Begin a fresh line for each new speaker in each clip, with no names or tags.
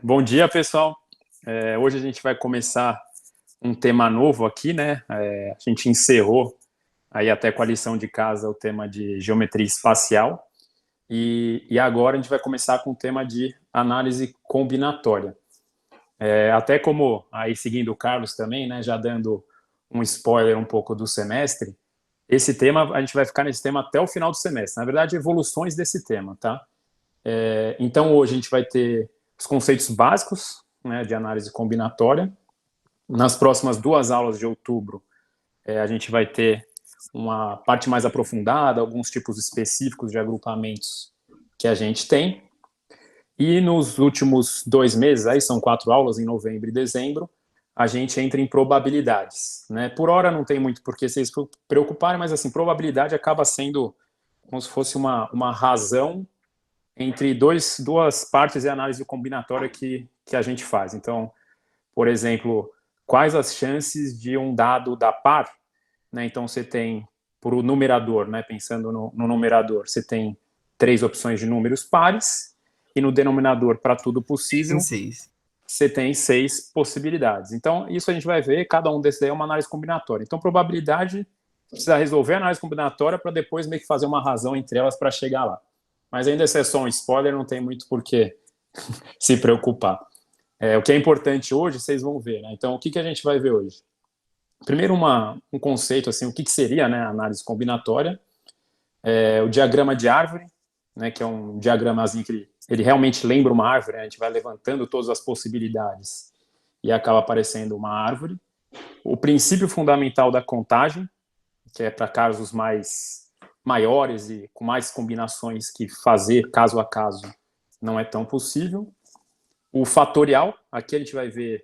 Bom dia, pessoal. Hoje a gente vai começar um tema novo aqui, né? A gente encerrou aí até com a lição de casa o tema de geometria espacial e agora a gente vai começar com o tema de análise combinatória. Até como aí seguindo o Carlos também, né? Já dando um spoiler um pouco do semestre, esse tema a gente vai ficar nesse tema até o final do semestre. Na verdade, evoluções desse tema, tá? Então hoje a gente vai ter os conceitos básicos, né, de análise combinatória. Nas próximas 2 aulas de outubro, a gente vai ter uma parte mais aprofundada, alguns tipos específicos de agrupamentos que a gente tem. E nos últimos 2 meses, aí são 4 aulas, em novembro e dezembro, a gente entra em probabilidades, né? Por hora não tem muito por que vocês se preocuparem, mas assim, probabilidade acaba sendo como se fosse uma razão entre duas partes de análise combinatória que a gente faz. Então, por exemplo, quais as chances de um dado dar par? Né? Então, você tem, para o numerador, né, pensando no numerador, você tem 3 opções de números pares, e no denominador, para tudo
Tem
possível,
seis.
você tem 6 possibilidades. Então, isso a gente vai ver, cada um desses aí é uma análise combinatória. Então, probabilidade, precisa resolver a análise combinatória para depois meio que fazer uma razão entre elas para chegar lá. Mas ainda se é só um spoiler, não tem muito por que se preocupar. O que é importante hoje, vocês vão ver, né? Então, o que a gente vai ver hoje? Primeiro, um conceito, assim, o que seria, né, a análise combinatória. O diagrama de árvore, né, que é um diagramazinho que ele realmente lembra uma árvore, né? A gente vai levantando todas as possibilidades e acaba aparecendo uma árvore. O princípio fundamental da contagem, que é para casos mais maiores e com mais combinações que fazer caso a caso não é tão possível. O fatorial, aqui a gente vai ver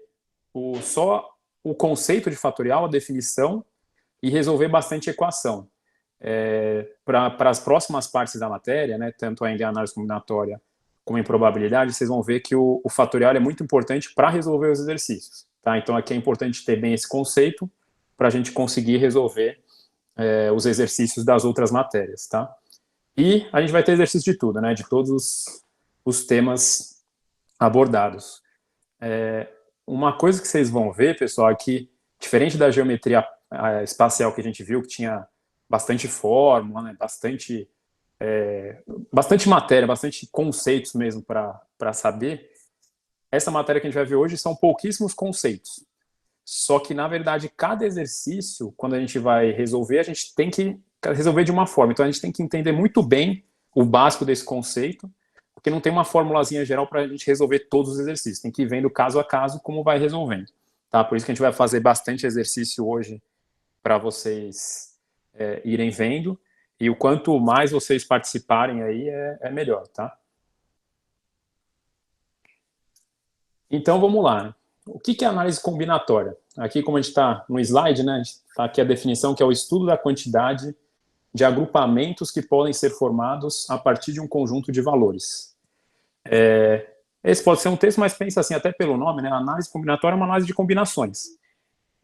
só o conceito de fatorial, a definição, e resolver bastante equação. Para as próximas partes da matéria, né, tanto ainda em análise combinatória como em probabilidade, vocês vão ver que o fatorial é muito importante para resolver os exercícios. Tá? Então, aqui é importante ter bem esse conceito para a gente conseguir resolver os exercícios das outras matérias. Tá? E a gente vai ter exercício de tudo, né, de todos os temas abordados. Uma coisa que vocês vão ver, pessoal, é que, diferente da geometria espacial que a gente viu, que tinha bastante fórmula, né, bastante matéria, bastante conceitos mesmo para saber, essa matéria que a gente vai ver hoje são pouquíssimos conceitos. Só que, na verdade, cada exercício, quando a gente vai resolver, a gente tem que resolver de uma forma. Então, a gente tem que entender muito bem o básico desse conceito, porque não tem uma formulazinha geral para a gente resolver todos os exercícios. Tem que ir vendo caso a caso como vai resolvendo. Tá? Por isso que a gente vai fazer bastante exercício hoje para vocês irem vendo. E o quanto mais vocês participarem aí, é melhor, tá? Então, vamos lá. Né? O que é análise combinatória? Aqui, como a gente está no slide, né, está aqui a definição, que é o estudo da quantidade de agrupamentos que podem ser formados a partir de um conjunto de valores. Esse pode ser um texto, mas pensa assim, até pelo nome, né? Análise combinatória é uma análise de combinações.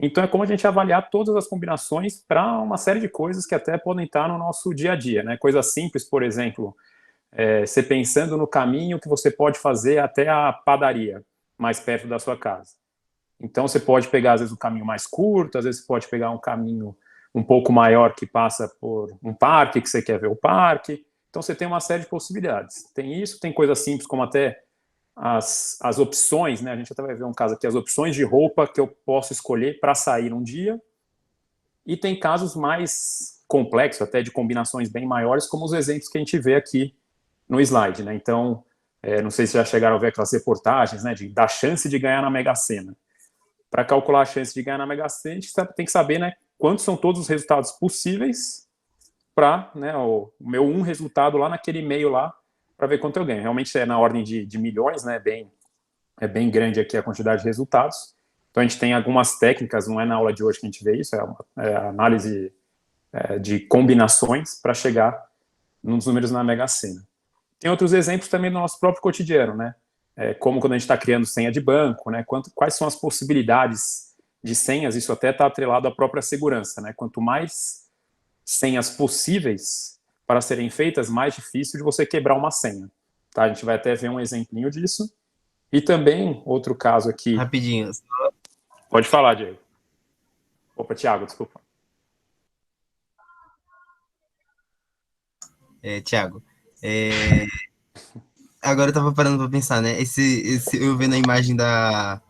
Então, é como a gente avaliar todas as combinações para uma série de coisas que até podem estar no nosso dia a dia, né? Coisas simples, por exemplo, você pensando no caminho que você pode fazer até a padaria mais perto da sua casa. Então, você pode pegar, às vezes, um caminho mais curto, às vezes você pode pegar um caminho um pouco maior que passa por um parque, que você quer ver o parque. Então, você tem uma série de possibilidades. Tem isso, tem coisas simples como até as opções, né? A gente até vai ver um caso aqui, as opções de roupa que eu posso escolher para sair um dia. E tem casos mais complexos, até de combinações bem maiores, como os exemplos que a gente vê aqui no slide, né? Então, não sei se já chegaram a ver aquelas reportagens, né, da chance de ganhar na Mega Sena. Para calcular a chance de ganhar na Mega Sena, a gente tem que saber, né, quantos são todos os resultados possíveis para, né, o meu resultado lá naquele meio lá, para ver quanto eu ganho. Realmente é na ordem de milhões, né, é bem grande aqui a quantidade de resultados. Então a gente tem algumas técnicas, não é na aula de hoje que a gente vê isso, é a análise de combinações para chegar nos números na Mega Sena. Tem outros exemplos também do nosso próprio cotidiano, né? Como quando a gente está criando senha de banco, né? Quais são as possibilidades de senhas? Isso até está atrelado à própria segurança, né? Quanto mais senhas possíveis para serem feitas, mais difícil de você quebrar uma senha. Tá? A gente vai até ver um exemplinho disso. E também, outro caso aqui...
Rapidinho.
Pode falar, Diego. Opa, Thiago, desculpa.
Thiago. Agora eu tava parando pra pensar, né? Eu vendo a imagem da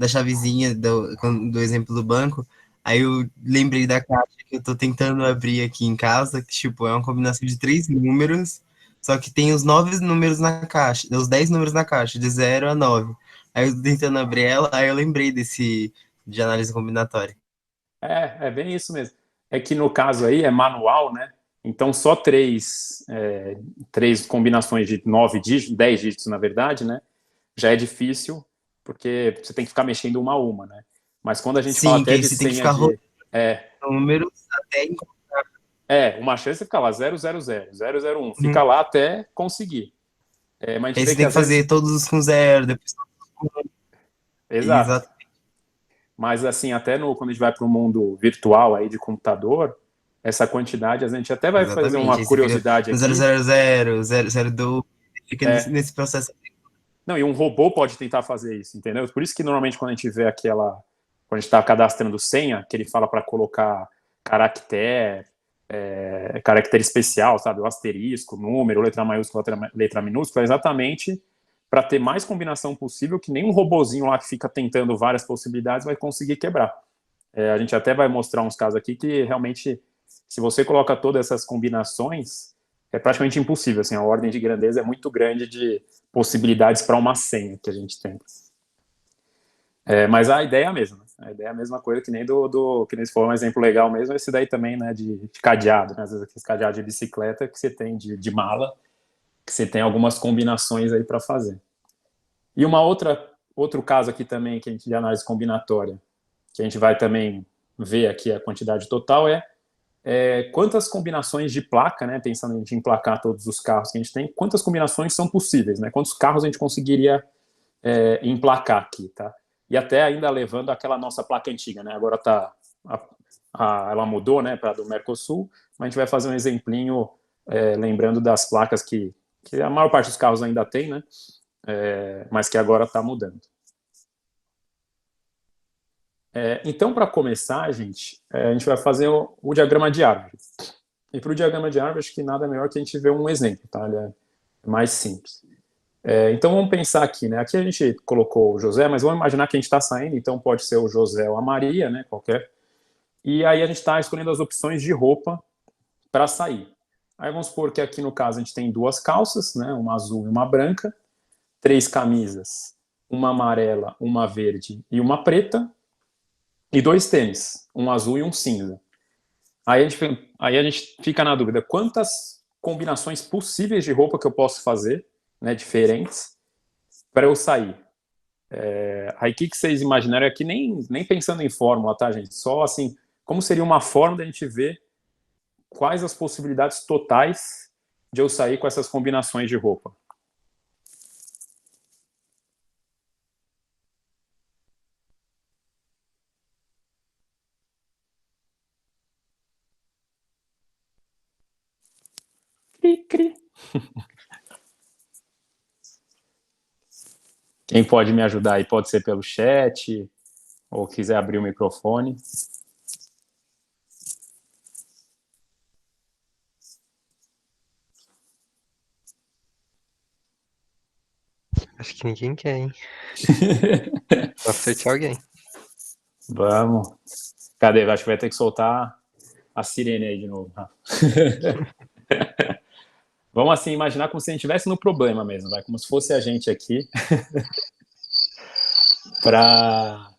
chavezinha do exemplo do banco, aí eu lembrei da caixa que eu tô tentando abrir aqui em casa, que tipo, é uma combinação de 3 números, só que tem os 9 números na caixa, os 10 números na caixa, de 0 a 9. Aí eu tô tentando abrir ela, aí eu lembrei de análise combinatória.
É bem isso mesmo. É que no caso aí é manual, né? Então só três combinações de 9 dígitos, 10 dígitos na verdade, né? Já é difícil, porque você tem que ficar mexendo uma a uma, né? Mas quando a gente fala
Sim, que
até
aí
de
você tem que
senha
ficar rodando
de... É,
números até encontrar.
uma chance é ficar lá 000, 001. Fica lá até conseguir. Mas a gente
Aí
vê
você
que
tem que
às vezes...
fazer todos com 0, depois todos com 1.
Exato.
Exato.
Mas assim, até quando a gente vai para o mundo virtual aí de computador, essa quantidade, a gente até vai fazer uma
Exatamente. Aí você fica
curiosidade
no 000,
aqui.
002, fica nesse processo.
Não, e um robô pode tentar fazer isso, entendeu? Por isso que normalmente quando a gente vê quando a gente está cadastrando senha, que ele fala para colocar caractere, caractere especial, sabe? O asterisco, número, letra maiúscula, letra minúscula, exatamente para ter mais combinação possível, que nem um robozinho lá que fica tentando várias possibilidades vai conseguir quebrar. A gente até vai mostrar uns casos aqui que realmente, se você coloca todas essas combinações, é praticamente impossível. Assim, a ordem de grandeza é muito grande de possibilidades para uma senha que a gente tem. Mas a ideia é a mesma. A ideia é a mesma coisa que nem que nem se for um exemplo legal mesmo, esse daí também, né, de cadeado. Né? Às vezes aqueles cadeados de bicicleta que você tem de mala, que você tem algumas combinações aí para fazer. E outro caso aqui também que a gente de análise combinatória, que a gente vai também ver aqui a quantidade total, quantas combinações de placa, né, pensando em emplacar todos os carros que a gente tem, quantas combinações são possíveis, né, quantos carros a gente conseguiria emplacar aqui, tá? E até ainda levando aquela nossa placa antiga, né, agora ela mudou, né, para do Mercosul, mas a gente vai fazer um exemplinho lembrando das placas que a maior parte dos carros ainda tem, né, mas que agora está mudando. Então, para começar, a gente vai fazer o diagrama de árvore. E para o diagrama de árvore, acho que nada melhor que a gente ver um exemplo, tá? Ele é mais simples. Então, vamos pensar aqui, né? Aqui a gente colocou o José, mas vamos imaginar que a gente está saindo, então pode ser o José ou a Maria, né? Qualquer. E aí a gente está escolhendo as opções de roupa para sair. Aí vamos supor que aqui no caso a gente tem 2 calças, né? Uma azul e uma branca, 3 camisas, uma amarela, uma verde e uma preta, e 2 tênis, um azul e um cinza. Aí a gente fica na dúvida, quantas combinações possíveis de roupa que eu posso fazer, né, diferentes, para eu sair? Aí o que vocês imaginaram aqui, nem pensando em fórmula, tá, gente? Só assim, como seria uma forma da gente ver quais as possibilidades totais de eu sair com essas combinações de roupa? Cri, cri. Quem pode me ajudar aí? Pode ser pelo chat, ou quiser abrir o microfone.
Acho que ninguém quer, hein? Só sortear alguém.
Vamos. Cadê? Acho que vai ter que soltar a sirene aí de novo. Vamos assim imaginar como se a gente estivesse no problema mesmo, vai? Como se fosse a gente aqui. Para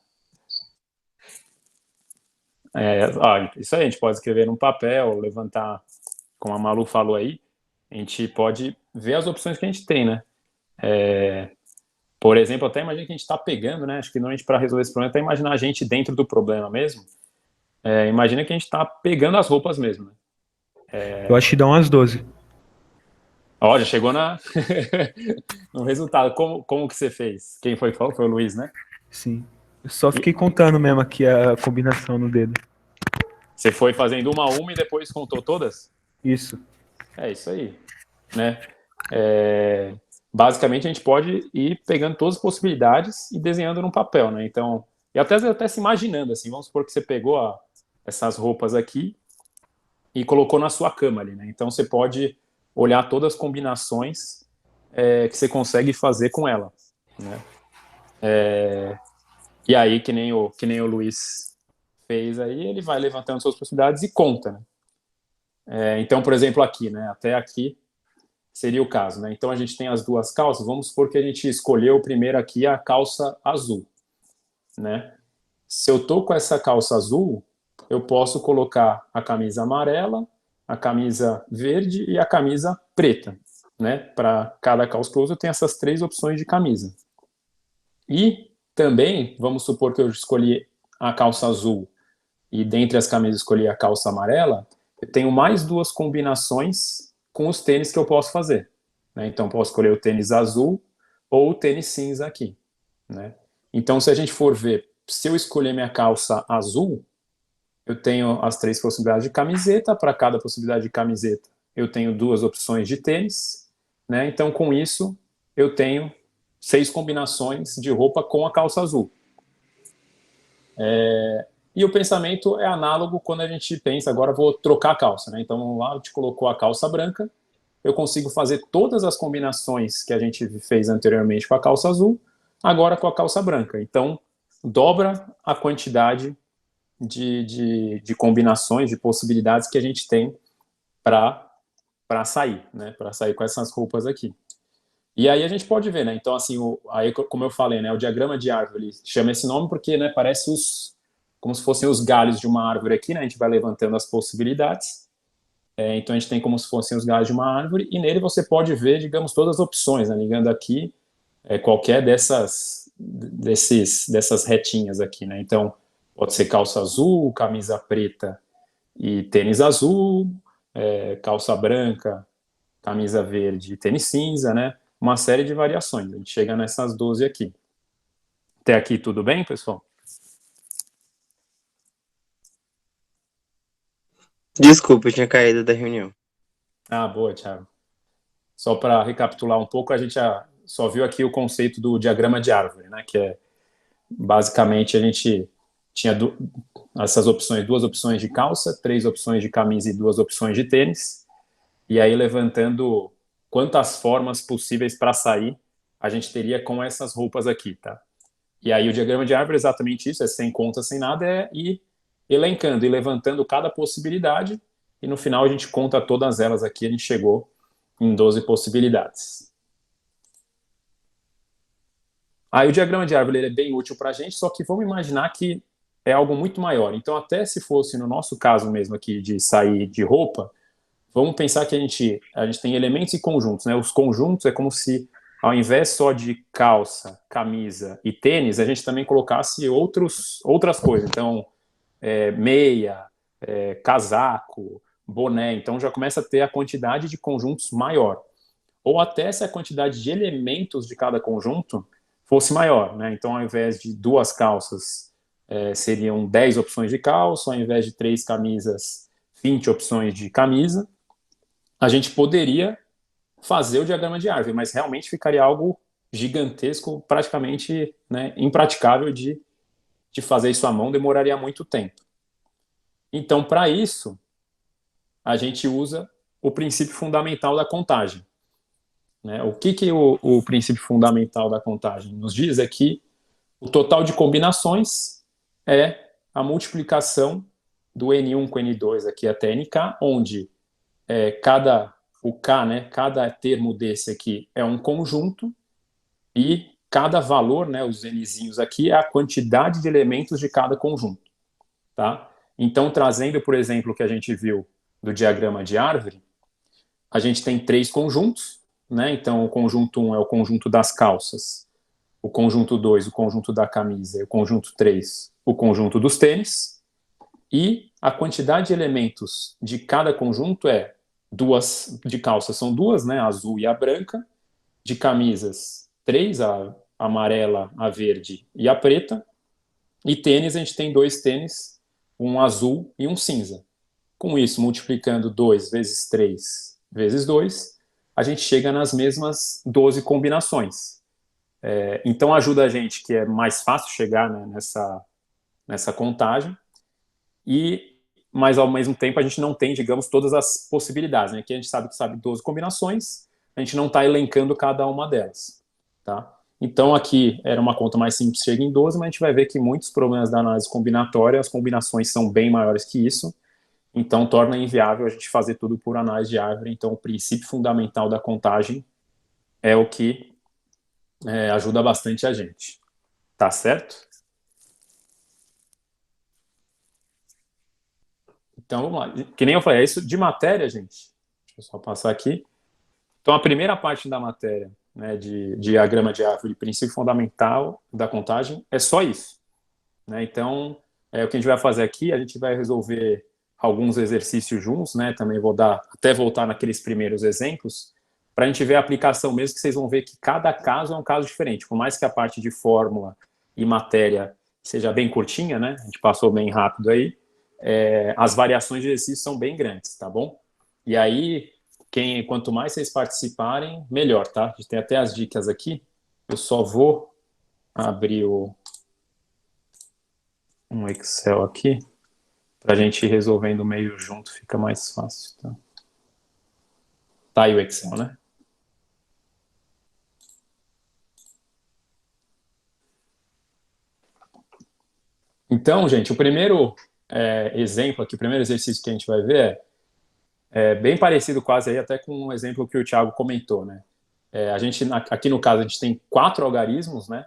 isso aí, a gente pode escrever num papel, levantar, como a Malu falou aí, a gente pode ver as opções que a gente tem, né? Por exemplo, até imagina que a gente está pegando, né? Acho que normalmente para resolver esse problema, até imaginar a gente dentro do problema mesmo. Imagina que a gente está pegando as roupas mesmo, né?
Eu acho que dá umas 12.
Ó, já chegou no resultado. Como que você fez? Quem foi? Foi o Luiz, né?
Sim. Eu só fiquei contando mesmo aqui a combinação no dedo.
Você foi fazendo uma a uma e depois contou todas?
Isso.
É isso aí, né? basicamente a gente pode ir pegando todas as possibilidades e desenhando no papel, né? Então, e até se imaginando, assim, vamos supor que você pegou essas roupas aqui e colocou na sua cama ali, né? Então você pode olhar todas as combinações que você consegue fazer com ela, né? E aí, que nem o Luiz fez aí, ele vai levantando suas possibilidades e conta, né? Então, por exemplo, aqui, né? Até aqui seria o caso, né? Então a gente tem as duas calças, vamos supor que a gente escolheu primeiro aqui a calça azul, né? Se eu tô com essa calça azul, eu posso colocar a camisa amarela, a camisa verde e a camisa preta, né? Para cada calça que eu uso, eu tenho essas 3 opções de camisa. E também, vamos supor que eu escolhi a calça azul e dentre as camisas escolhi a calça amarela, eu tenho mais 2 combinações com os tênis que eu posso fazer, né? Então, posso escolher o tênis azul ou o tênis cinza aqui, né? Então, se a gente for ver, se eu escolher minha calça azul, eu tenho as 3 possibilidades de camiseta, para cada possibilidade de camiseta eu tenho 2 opções de tênis, né? Então, com isso, eu tenho 6 combinações de roupa com a calça azul. E o pensamento é análogo quando a gente pensa, agora vou trocar a calça, né? Então, lá a gente colocou a calça branca, eu consigo fazer todas as combinações que a gente fez anteriormente com a calça azul, agora com a calça branca. Então, dobra a quantidade de combinações, de possibilidades que a gente tem para sair, né? Para sair com essas roupas aqui. E aí a gente pode ver, né? Então, assim, aí, como eu falei, né? O diagrama de árvore chama esse nome porque, né? Parece como se fossem os galhos de uma árvore aqui, né? A gente vai levantando as possibilidades. Então a gente tem como se fossem os galhos de uma árvore e nele você pode ver, digamos, todas as opções, né? Ligando aqui qualquer dessas retinhas aqui, né? Então pode ser calça azul, camisa preta e tênis azul, calça branca, camisa verde e tênis cinza, né? Uma série de variações. A gente chega nessas 12 aqui. Até aqui tudo bem, pessoal?
Desculpa, eu tinha caído da reunião.
Ah, boa, Thiago. Só para recapitular um pouco, a gente só viu aqui o conceito do diagrama de árvore, né? Que é basicamente a gente tinha essas opções, 2 opções de calça, 3 opções de camisa e 2 opções de tênis. E aí levantando quantas formas possíveis para sair a gente teria com essas roupas aqui, tá? E aí o diagrama de árvore é exatamente isso, é sem conta, sem nada, é ir elencando e levantando cada possibilidade e no final a gente conta todas elas aqui, a gente chegou em 12 possibilidades. Aí o diagrama de árvore ele é bem útil para a gente, só que vamos imaginar que é algo muito maior. Então, até se fosse no nosso caso mesmo aqui de sair de roupa, vamos pensar que a gente tem elementos e conjuntos, né? Os conjuntos é como se, ao invés só de calça, camisa e tênis, a gente também colocasse outras coisas. Então, meia, casaco, boné. Então, já começa a ter a quantidade de conjuntos maior. Ou até se a quantidade de elementos de cada conjunto fosse maior, né? Então, ao invés de 2 calças, seriam 10 opções de calça, ao invés de 3 camisas, 20 opções de camisa. A gente poderia fazer o diagrama de árvore, mas realmente ficaria algo gigantesco, praticamente, né, impraticável de fazer isso à mão, demoraria muito tempo. Então, para isso, a gente usa o princípio fundamental da contagem. Né? O que o princípio fundamental da contagem nos diz é que o total de combinações é a multiplicação do N1 com N2 aqui até NK, onde o K, né, cada termo desse aqui é um conjunto e cada valor, né, os Nzinhos aqui, é a quantidade de elementos de cada conjunto. Tá? Então, trazendo, por exemplo, o que a gente viu do diagrama de árvore, a gente tem 3 conjuntos, né? Então, o conjunto 1 é o conjunto das calças, o conjunto 2, o conjunto da camisa, e o conjunto 3, o conjunto dos tênis, e a quantidade de elementos de cada conjunto é 2 de calças são 2, né? A azul e a branca, de camisas 3, a amarela, a verde e a preta, e tênis a gente tem 2 tênis, um azul e um cinza. Com isso, multiplicando 2 vezes 3 vezes 2, a gente chega nas mesmas 12 combinações. Então ajuda a gente, que é mais fácil chegar, né, nessa contagem, mas ao mesmo tempo a gente não tem, digamos, todas as possibilidades, né? Aqui a gente sabe que sabe 12 combinações, a gente não está elencando cada uma delas, tá? Então aqui era uma conta mais simples, chega em 12, mas a gente vai ver que muitos problemas da análise combinatória, as combinações são bem maiores que isso, então torna inviável a gente fazer tudo por análise de árvore. Então o princípio fundamental da contagem é o que ajuda bastante a gente, tá certo? Então, vamos lá. Que nem eu falei, é isso de matéria, gente. Deixa eu só passar aqui. Então, a primeira parte da matéria, né, de diagrama de árvore, princípio fundamental da contagem, é só isso, né? Então, o que a gente vai fazer aqui, a gente vai resolver alguns exercícios juntos, né? Também vou até voltar naqueles primeiros exemplos, para a gente ver a aplicação mesmo, que vocês vão ver que cada caso é um caso diferente. Por mais que a parte de fórmula e matéria seja bem curtinha, né? A gente passou bem rápido aí, as variações de exercício são bem grandes, tá bom? E aí, quanto mais vocês participarem, melhor, tá? A gente tem até as dicas aqui. Eu só vou abrir um Excel aqui, para a gente ir resolvendo meio junto, fica mais fácil, tá? Tá aí o Excel, né? Então, gente, o primeiro exemplo aqui, o primeiro exercício que a gente vai ver é bem parecido quase aí até com um exemplo que o Thiago comentou, né? A gente, aqui no caso, a gente tem 4 algarismos, né,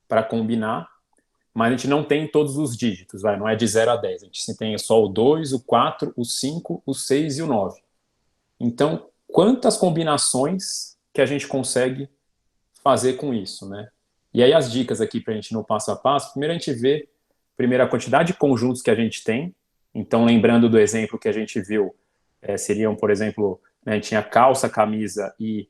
para combinar, mas a gente não tem todos os dígitos, não é de 0 a 10. A gente tem só o 2, o 4, o 5, o 6 e o 9. Então, quantas combinações que a gente consegue fazer com isso, né? E aí as dicas aqui para a gente no passo a passo, primeiro a gente vê a quantidade de conjuntos que a gente tem. Então, lembrando do exemplo que a gente viu, seriam, por exemplo, né, a gente tinha calça, camisa e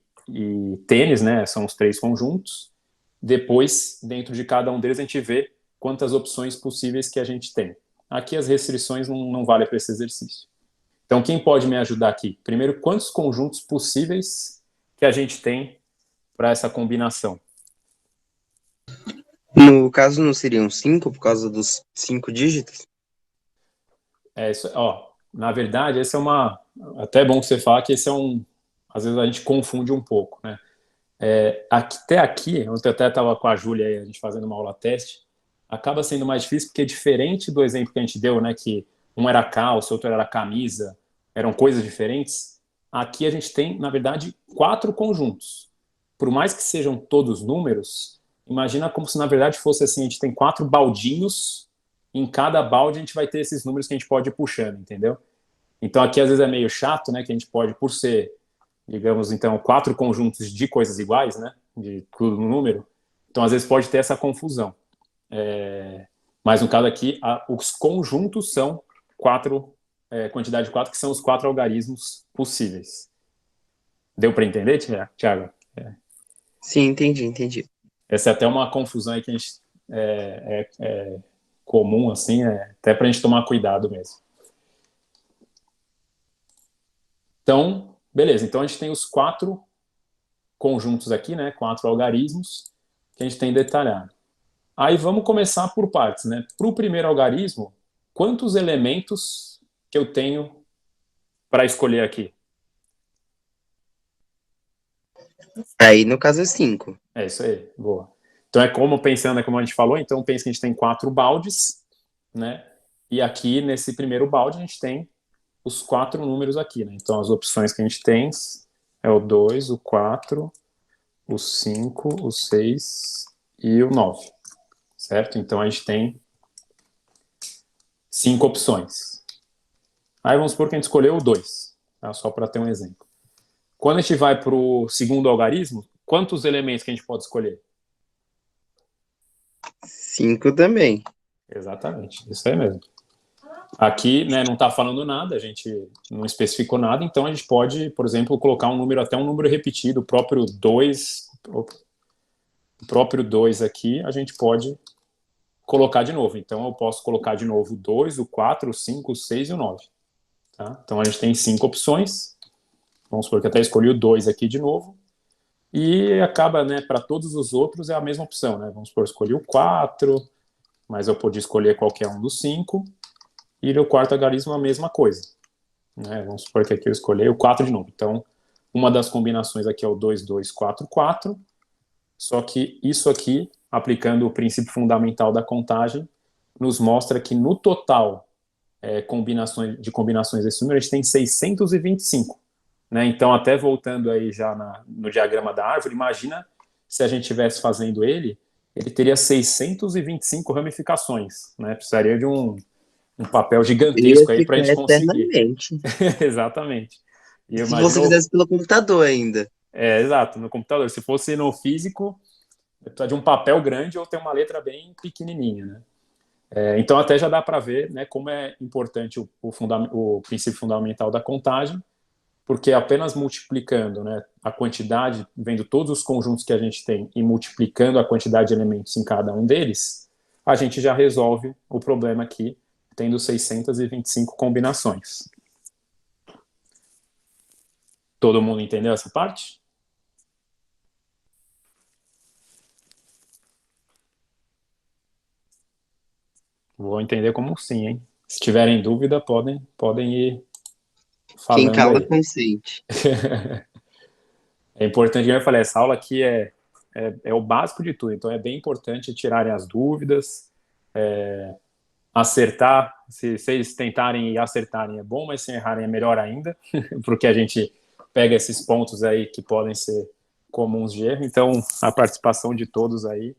tênis, né? São os 3 conjuntos. Depois, dentro de cada um deles, a gente vê quantas opções possíveis que a gente tem. Aqui as restrições não valem para esse exercício. Então, quem pode me ajudar aqui? Primeiro, quantos conjuntos possíveis que a gente tem para essa combinação?
No caso, não seriam 5 por causa dos 5 dígitos?
Isso, na verdade, esse é até bom que você fale que esse às vezes a gente confunde um pouco, né? Até aqui, eu até estava com a Júlia aí, a gente fazendo uma aula teste, acaba sendo mais difícil porque diferente do exemplo que a gente deu, né, que um era calça, outro era camisa, eram coisas diferentes, aqui a gente tem, na verdade, 4 conjuntos. Por mais que sejam todos números, imagina como se, na verdade, fosse assim, a gente tem 4 baldinhos, em cada balde a gente vai ter esses números que a gente pode ir puxando, entendeu? Então aqui às vezes é meio chato, né, que a gente pode, por ser, digamos, então, 4 conjuntos de coisas iguais, né, de tudo no número, então às vezes pode ter essa confusão. Mas no caso aqui, os conjuntos são 4, quantidade de 4, que são os 4 algarismos possíveis. Deu para entender, Thiago?
Sim, entendi.
Essa é até uma confusão aí que a gente comum, assim, até para a gente tomar cuidado mesmo. Então, beleza. Então, a gente tem os 4 conjuntos aqui, né? 4 algarismos que a gente tem detalhado. Aí vamos começar por partes, né? Para o primeiro algarismo, quantos elementos que eu tenho para escolher aqui?
Aí, no caso, é 5.
É isso aí, boa. Então pensando, como a gente falou, então pensa que a gente tem 4 baldes, né? E aqui, nesse primeiro balde, a gente tem os 4 números aqui, né? Então as opções que a gente tem é o 2, o 4, o 5, o 6 e o 9, certo? Então a gente tem 5 opções. Aí vamos supor que a gente escolheu o 2, tá? Só para ter um exemplo. Quando a gente vai para o segundo algarismo, quantos elementos que a gente pode escolher?
5 também.
Exatamente, isso aí mesmo. Aqui, né, não está falando nada, a gente não especificou nada, então a gente pode, por exemplo, colocar até um número repetido, o próprio 2 aqui, a gente pode colocar de novo. Então eu posso colocar de novo o 2, o 4, o 5, o 6 e o 9. Tá? Então a gente tem 5 opções. Vamos supor que eu até escolhi o 2 aqui de novo, e acaba, né, para todos os outros é a mesma opção, né? Vamos supor, eu escolhi o 4, mas eu podia escolher qualquer um dos 5, e no quarto algarismo a mesma coisa, né? Vamos supor que aqui eu escolhi o 4 de novo. Então, uma das combinações aqui é o 2, 2, 4, 4, só que isso aqui, aplicando o princípio fundamental da contagem, nos mostra que no total combinações desse número, a gente tem 625. Né? Então, até voltando aí já no diagrama da árvore, imagina se a gente estivesse fazendo ele teria 625 ramificações. Né? Precisaria de um papel
Ia
gigantesco aí para a
ficar
gente conseguir.
eternamente.
Exatamente. E
Se você
imaginou,
fizesse pelo computador ainda.
exato, no computador. Se fosse no físico, precisa de um papel grande ou ter uma letra bem pequenininha, né? Então, até já dá para ver, né, como é importante o princípio fundamental da contagem, porque apenas multiplicando, né, a quantidade, vendo todos os conjuntos que a gente tem e multiplicando a quantidade de elementos em cada um deles, a gente já resolve o problema aqui, tendo 625 combinações. Todo mundo entendeu essa parte? Vou entender como sim, hein? Se tiverem dúvida, podem ir
Quem
falando
cala
aí.
consente.
É importante, como eu falei, essa aula aqui é o básico de tudo, então é bem importante tirarem as dúvidas, acertar, se vocês tentarem e acertarem é bom, mas se errarem é melhor ainda, porque a gente pega esses pontos aí que podem ser comuns de erro, então a participação de todos aí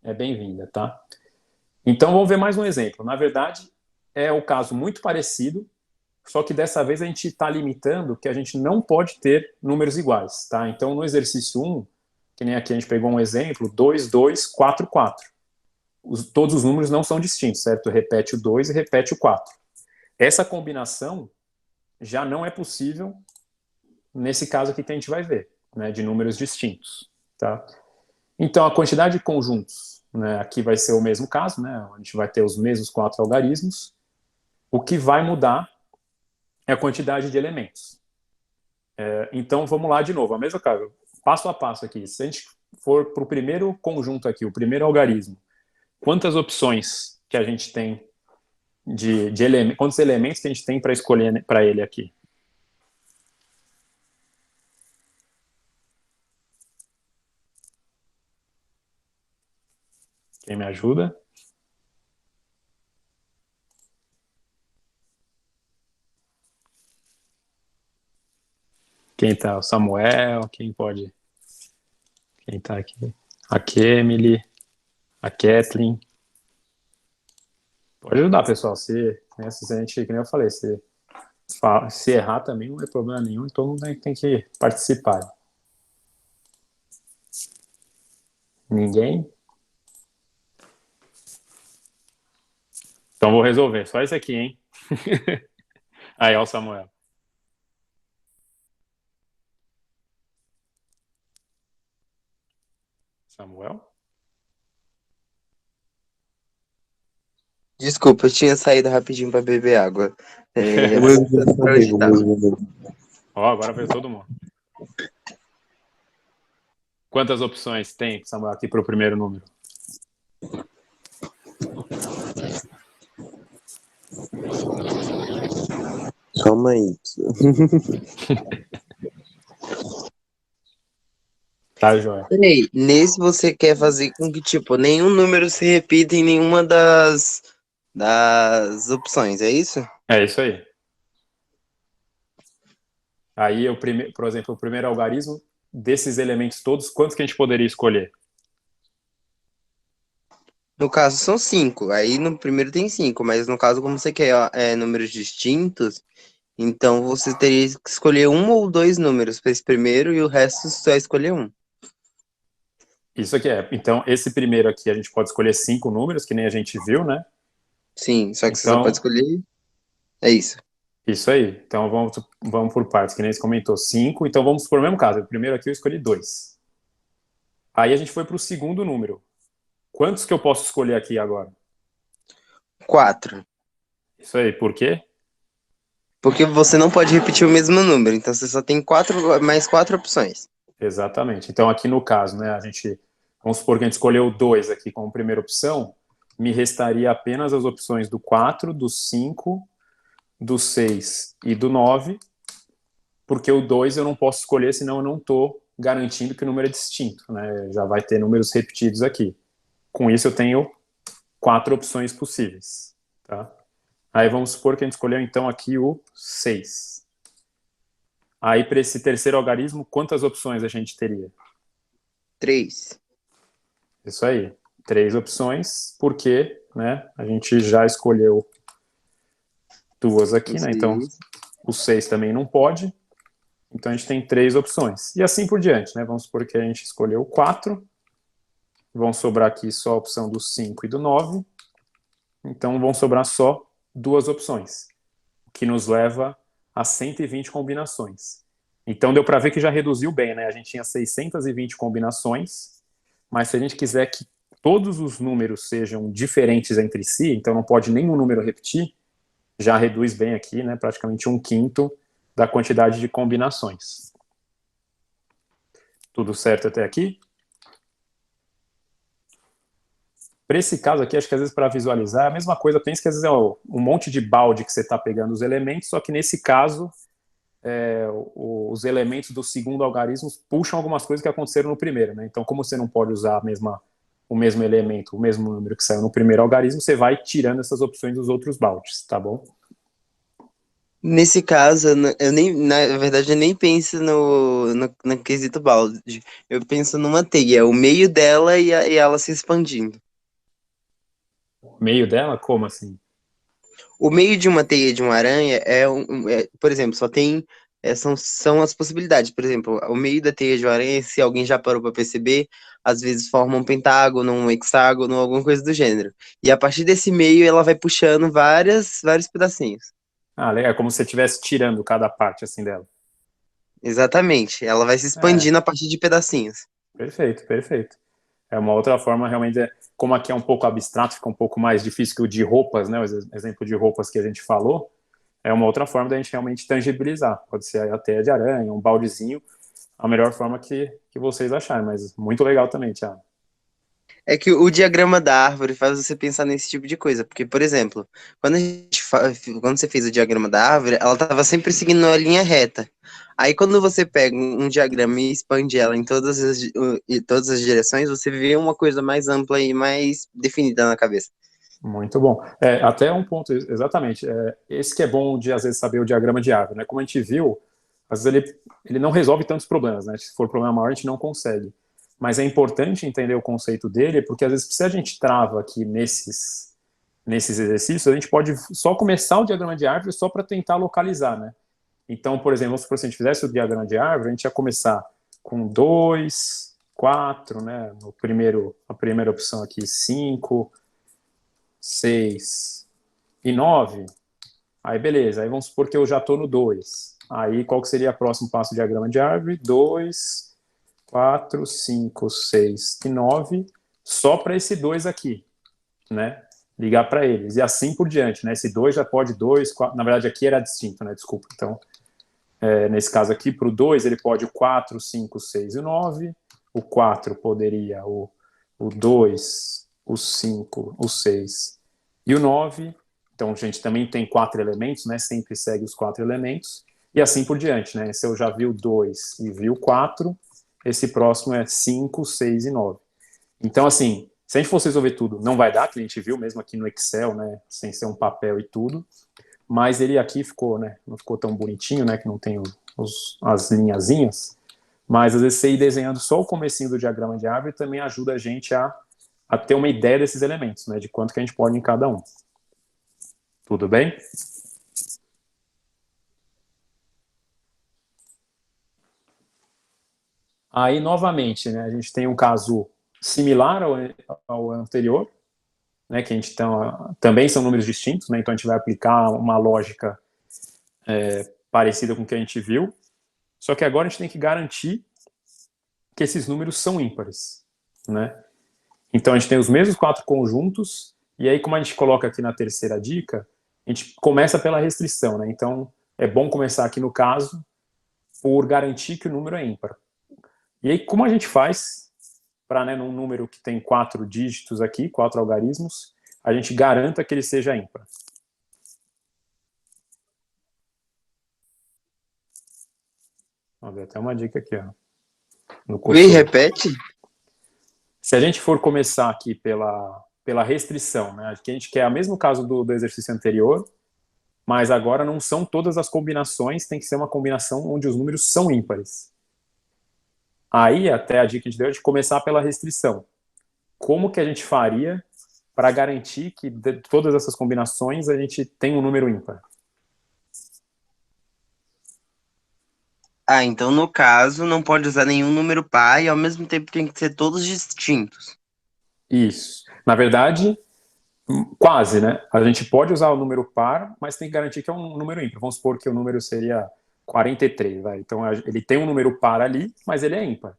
é bem-vinda, tá? Então vamos ver mais um exemplo. Na verdade, é o caso muito parecido, só que dessa vez a gente está limitando que a gente não pode ter números iguais, tá? Então no exercício 1, que nem aqui a gente pegou um exemplo, 2, 2, 4, 4. Todos os números não são distintos, certo? Repete o 2 e repete o 4. Essa combinação já não é possível nesse caso aqui que a gente vai ver, né, de números distintos, tá? Então, a quantidade de conjuntos, né, aqui vai ser o mesmo caso, né, a gente vai ter os mesmos 4 algarismos. O que vai mudar é a quantidade de elementos. Então, vamos lá de novo, a mesma coisa, passo a passo aqui. Se a gente for para o primeiro conjunto aqui, o primeiro algarismo, quantas opções que a gente tem de elementos, quantos elementos que a gente tem para escolher para ele aqui? Quem me ajuda? Quem tá? O Samuel, quem pode? Quem tá aqui? A Kemily, a Kathleen. Pode ajudar, pessoal. Se a gente, como eu falei, se errar também não é problema nenhum, todo mundo tem que participar. Ninguém? Então vou resolver. Só esse aqui, hein? Aí, ó o Samuel. Samuel?
Desculpa, eu tinha saído rapidinho pra beber água.
Mesmo
Pra onde
comigo,
tá?
mesmo.
Ó, agora veio todo mundo. Quantas opções tem, Samuel, aqui para o primeiro número?
Calma aí.
Tá, joia.
Peraí, nesse você quer fazer com que, tipo, nenhum número se repita em nenhuma das opções, é isso?
É isso aí. Aí, por exemplo, o primeiro algarismo, desses elementos todos, quantos que a gente poderia escolher?
No caso, são 5. Aí no primeiro tem 5, mas no caso, como você quer números distintos, então você teria que escolher um ou dois números para esse primeiro e o resto só escolher um.
Isso aqui é. Então, esse primeiro aqui, a gente pode escolher 5 números, que nem a gente viu, né?
Sim, só que você só pode
Então,
escolher. É isso.
isso aí. Então, vamos por partes, que nem você comentou. 5, então vamos por o mesmo caso. O primeiro aqui eu escolhi 2. Aí a gente foi para o segundo número. Quantos que eu posso escolher aqui agora?
4.
Isso aí, por quê?
Porque você não pode repetir o mesmo número, então você só tem mais quatro opções.
Exatamente. Então, aqui no caso, né, vamos supor que a gente escolheu o 2 aqui como primeira opção, me restaria apenas as opções do 4, do 5, do 6 e do 9, porque o 2 eu não posso escolher, senão eu não estou garantindo que o número é distinto, né? Já vai ter números repetidos aqui. Com isso, eu tenho 4 opções possíveis. Tá? Aí vamos supor que a gente escolheu, então, aqui o 6. Aí, para esse terceiro algarismo, quantas opções a gente teria?
3.
Isso aí. 3 opções, porque, né, a gente já escolheu 2 aqui, né? Então, o 6 também não pode. Então, a gente tem 3 opções. E assim por diante, né? Vamos supor que a gente escolheu 4. Vão sobrar aqui só a opção do 5 e do 9. Então, vão sobrar só 2 opções, o que nos leva a 120 combinações. Então, deu para ver que já reduziu bem, né? A gente tinha 620 combinações, mas se a gente quiser que todos os números sejam diferentes entre si, então não pode nenhum número repetir, já reduz bem aqui, né? Praticamente 1/5 da quantidade de combinações. Tudo certo até aqui? Para esse caso aqui, acho que às vezes para visualizar é a mesma coisa. Pensa que às vezes é um monte de balde que você está pegando os elementos, só que nesse caso, os elementos do segundo algarismo puxam algumas coisas que aconteceram no primeiro. Né? Então, como você não pode usar o mesmo elemento, o mesmo número que saiu no primeiro algarismo, você vai tirando essas opções dos outros baldes, tá bom?
Nesse caso, eu nem, na verdade, eu nem penso no quesito balde. Eu penso numa teia, o meio dela e ela se expandindo.
O meio dela, como assim?
O meio de uma teia de uma aranha por exemplo, só tem. São as possibilidades. Por exemplo, o meio da teia de uma aranha, se alguém já parou para perceber, às vezes forma um pentágono, um hexágono, alguma coisa do gênero. E a partir desse meio, ela vai puxando vários pedacinhos.
Ah, legal, é como se você estivesse tirando cada parte assim dela.
Exatamente. Ela vai se
É,
expandindo a partir de pedacinhos.
perfeito, perfeito. É uma outra forma, realmente, como aqui é um pouco abstrato, fica um pouco mais difícil que o de roupas, né? O exemplo de roupas que a gente falou, é uma outra forma da gente realmente tangibilizar. Pode ser a teia de aranha, um baldezinho, a melhor forma que vocês acharem, mas muito legal também, Thiago.
É que o diagrama da árvore faz você pensar nesse tipo de coisa. Porque, por exemplo, quando você fez o diagrama da árvore, ela estava sempre seguindo uma linha reta. Aí, quando você pega um diagrama e expande ela em todas as direções, você vê uma coisa mais ampla e mais definida na cabeça.
Muito bom. Até um ponto, exatamente. Esse que é bom de, às vezes, saber o diagrama de árvore, né? Como a gente viu, às vezes ele não resolve tantos problemas, né? Se for problema maior, a gente não consegue. Mas é importante entender o conceito dele, porque às vezes se a gente trava aqui nesses exercícios, a gente pode só começar o diagrama de árvore só para tentar localizar, né? Então, por exemplo, se a gente fizesse o diagrama de árvore, a gente ia começar com 2, 4, né? A primeira opção aqui, 5, 6 e 9. Aí, beleza. Aí vamos supor que eu já estou no 2. Aí, qual que seria o próximo passo do diagrama de árvore? 2, 4, 5, 6 e 9. Só para esse 2 aqui, né? Ligar para eles. E assim por diante, né? Esse 2 já pode 2, 4. Na verdade, aqui era distinto, né? Desculpa. Então, nesse caso aqui, para o 2, ele pode o 4, 5, 6 e 9. O 4 poderia o 2, o 5, o 6 e o 9. Então, a gente também tem 4 elementos, né? Sempre segue os 4 elementos. E assim por diante, né? Se eu já vi o 2 e vi o 4, esse próximo é 5, 6 e 9. Então, assim, se a gente fosse resolver tudo, não vai dar, que a gente viu mesmo aqui no Excel, né? Sem ser um papel e tudo. Mas ele aqui ficou, né? Não ficou tão bonitinho, né? Que não tem as linhazinhas. Mas às vezes você ir desenhando só o comecinho do diagrama de árvore também ajuda a gente a ter uma ideia desses elementos, né? De quanto que a gente pode em cada um. Tudo bem? Aí, novamente, né, a gente tem um caso similar ao anterior, né, que a gente também são números distintos, né, então a gente vai aplicar uma lógica parecida com o que a gente viu, só que agora a gente tem que garantir que esses números são ímpares, né? Então a gente tem os mesmos 4 conjuntos, e aí como a gente coloca aqui na terceira dica, a gente começa pela restrição, né? Então é bom começar aqui no caso por garantir que o número é ímpar. E aí, como a gente faz para, né, num número que tem 4 dígitos aqui, 4 algarismos, a gente garanta que ele seja ímpar? Vamos ver, até uma dica aqui, ó, no
Oi,
cursor.
repete?
Se a gente for começar aqui pela restrição, né, que a gente quer o mesmo caso do exercício anterior, mas agora não são todas as combinações, tem que ser uma combinação onde os números são ímpares. Aí, até a dica que a gente deu é de começar pela restrição. Como que a gente faria para garantir que de todas essas combinações a gente tem um número ímpar?
Ah, então no caso não pode usar nenhum número par e ao mesmo tempo tem que ser todos distintos.
Isso. Na verdade, quase, né? A gente pode usar o número par, mas tem que garantir que é um número ímpar. Vamos supor que o número seria 43, vai. Então ele tem um número par ali, mas ele é ímpar.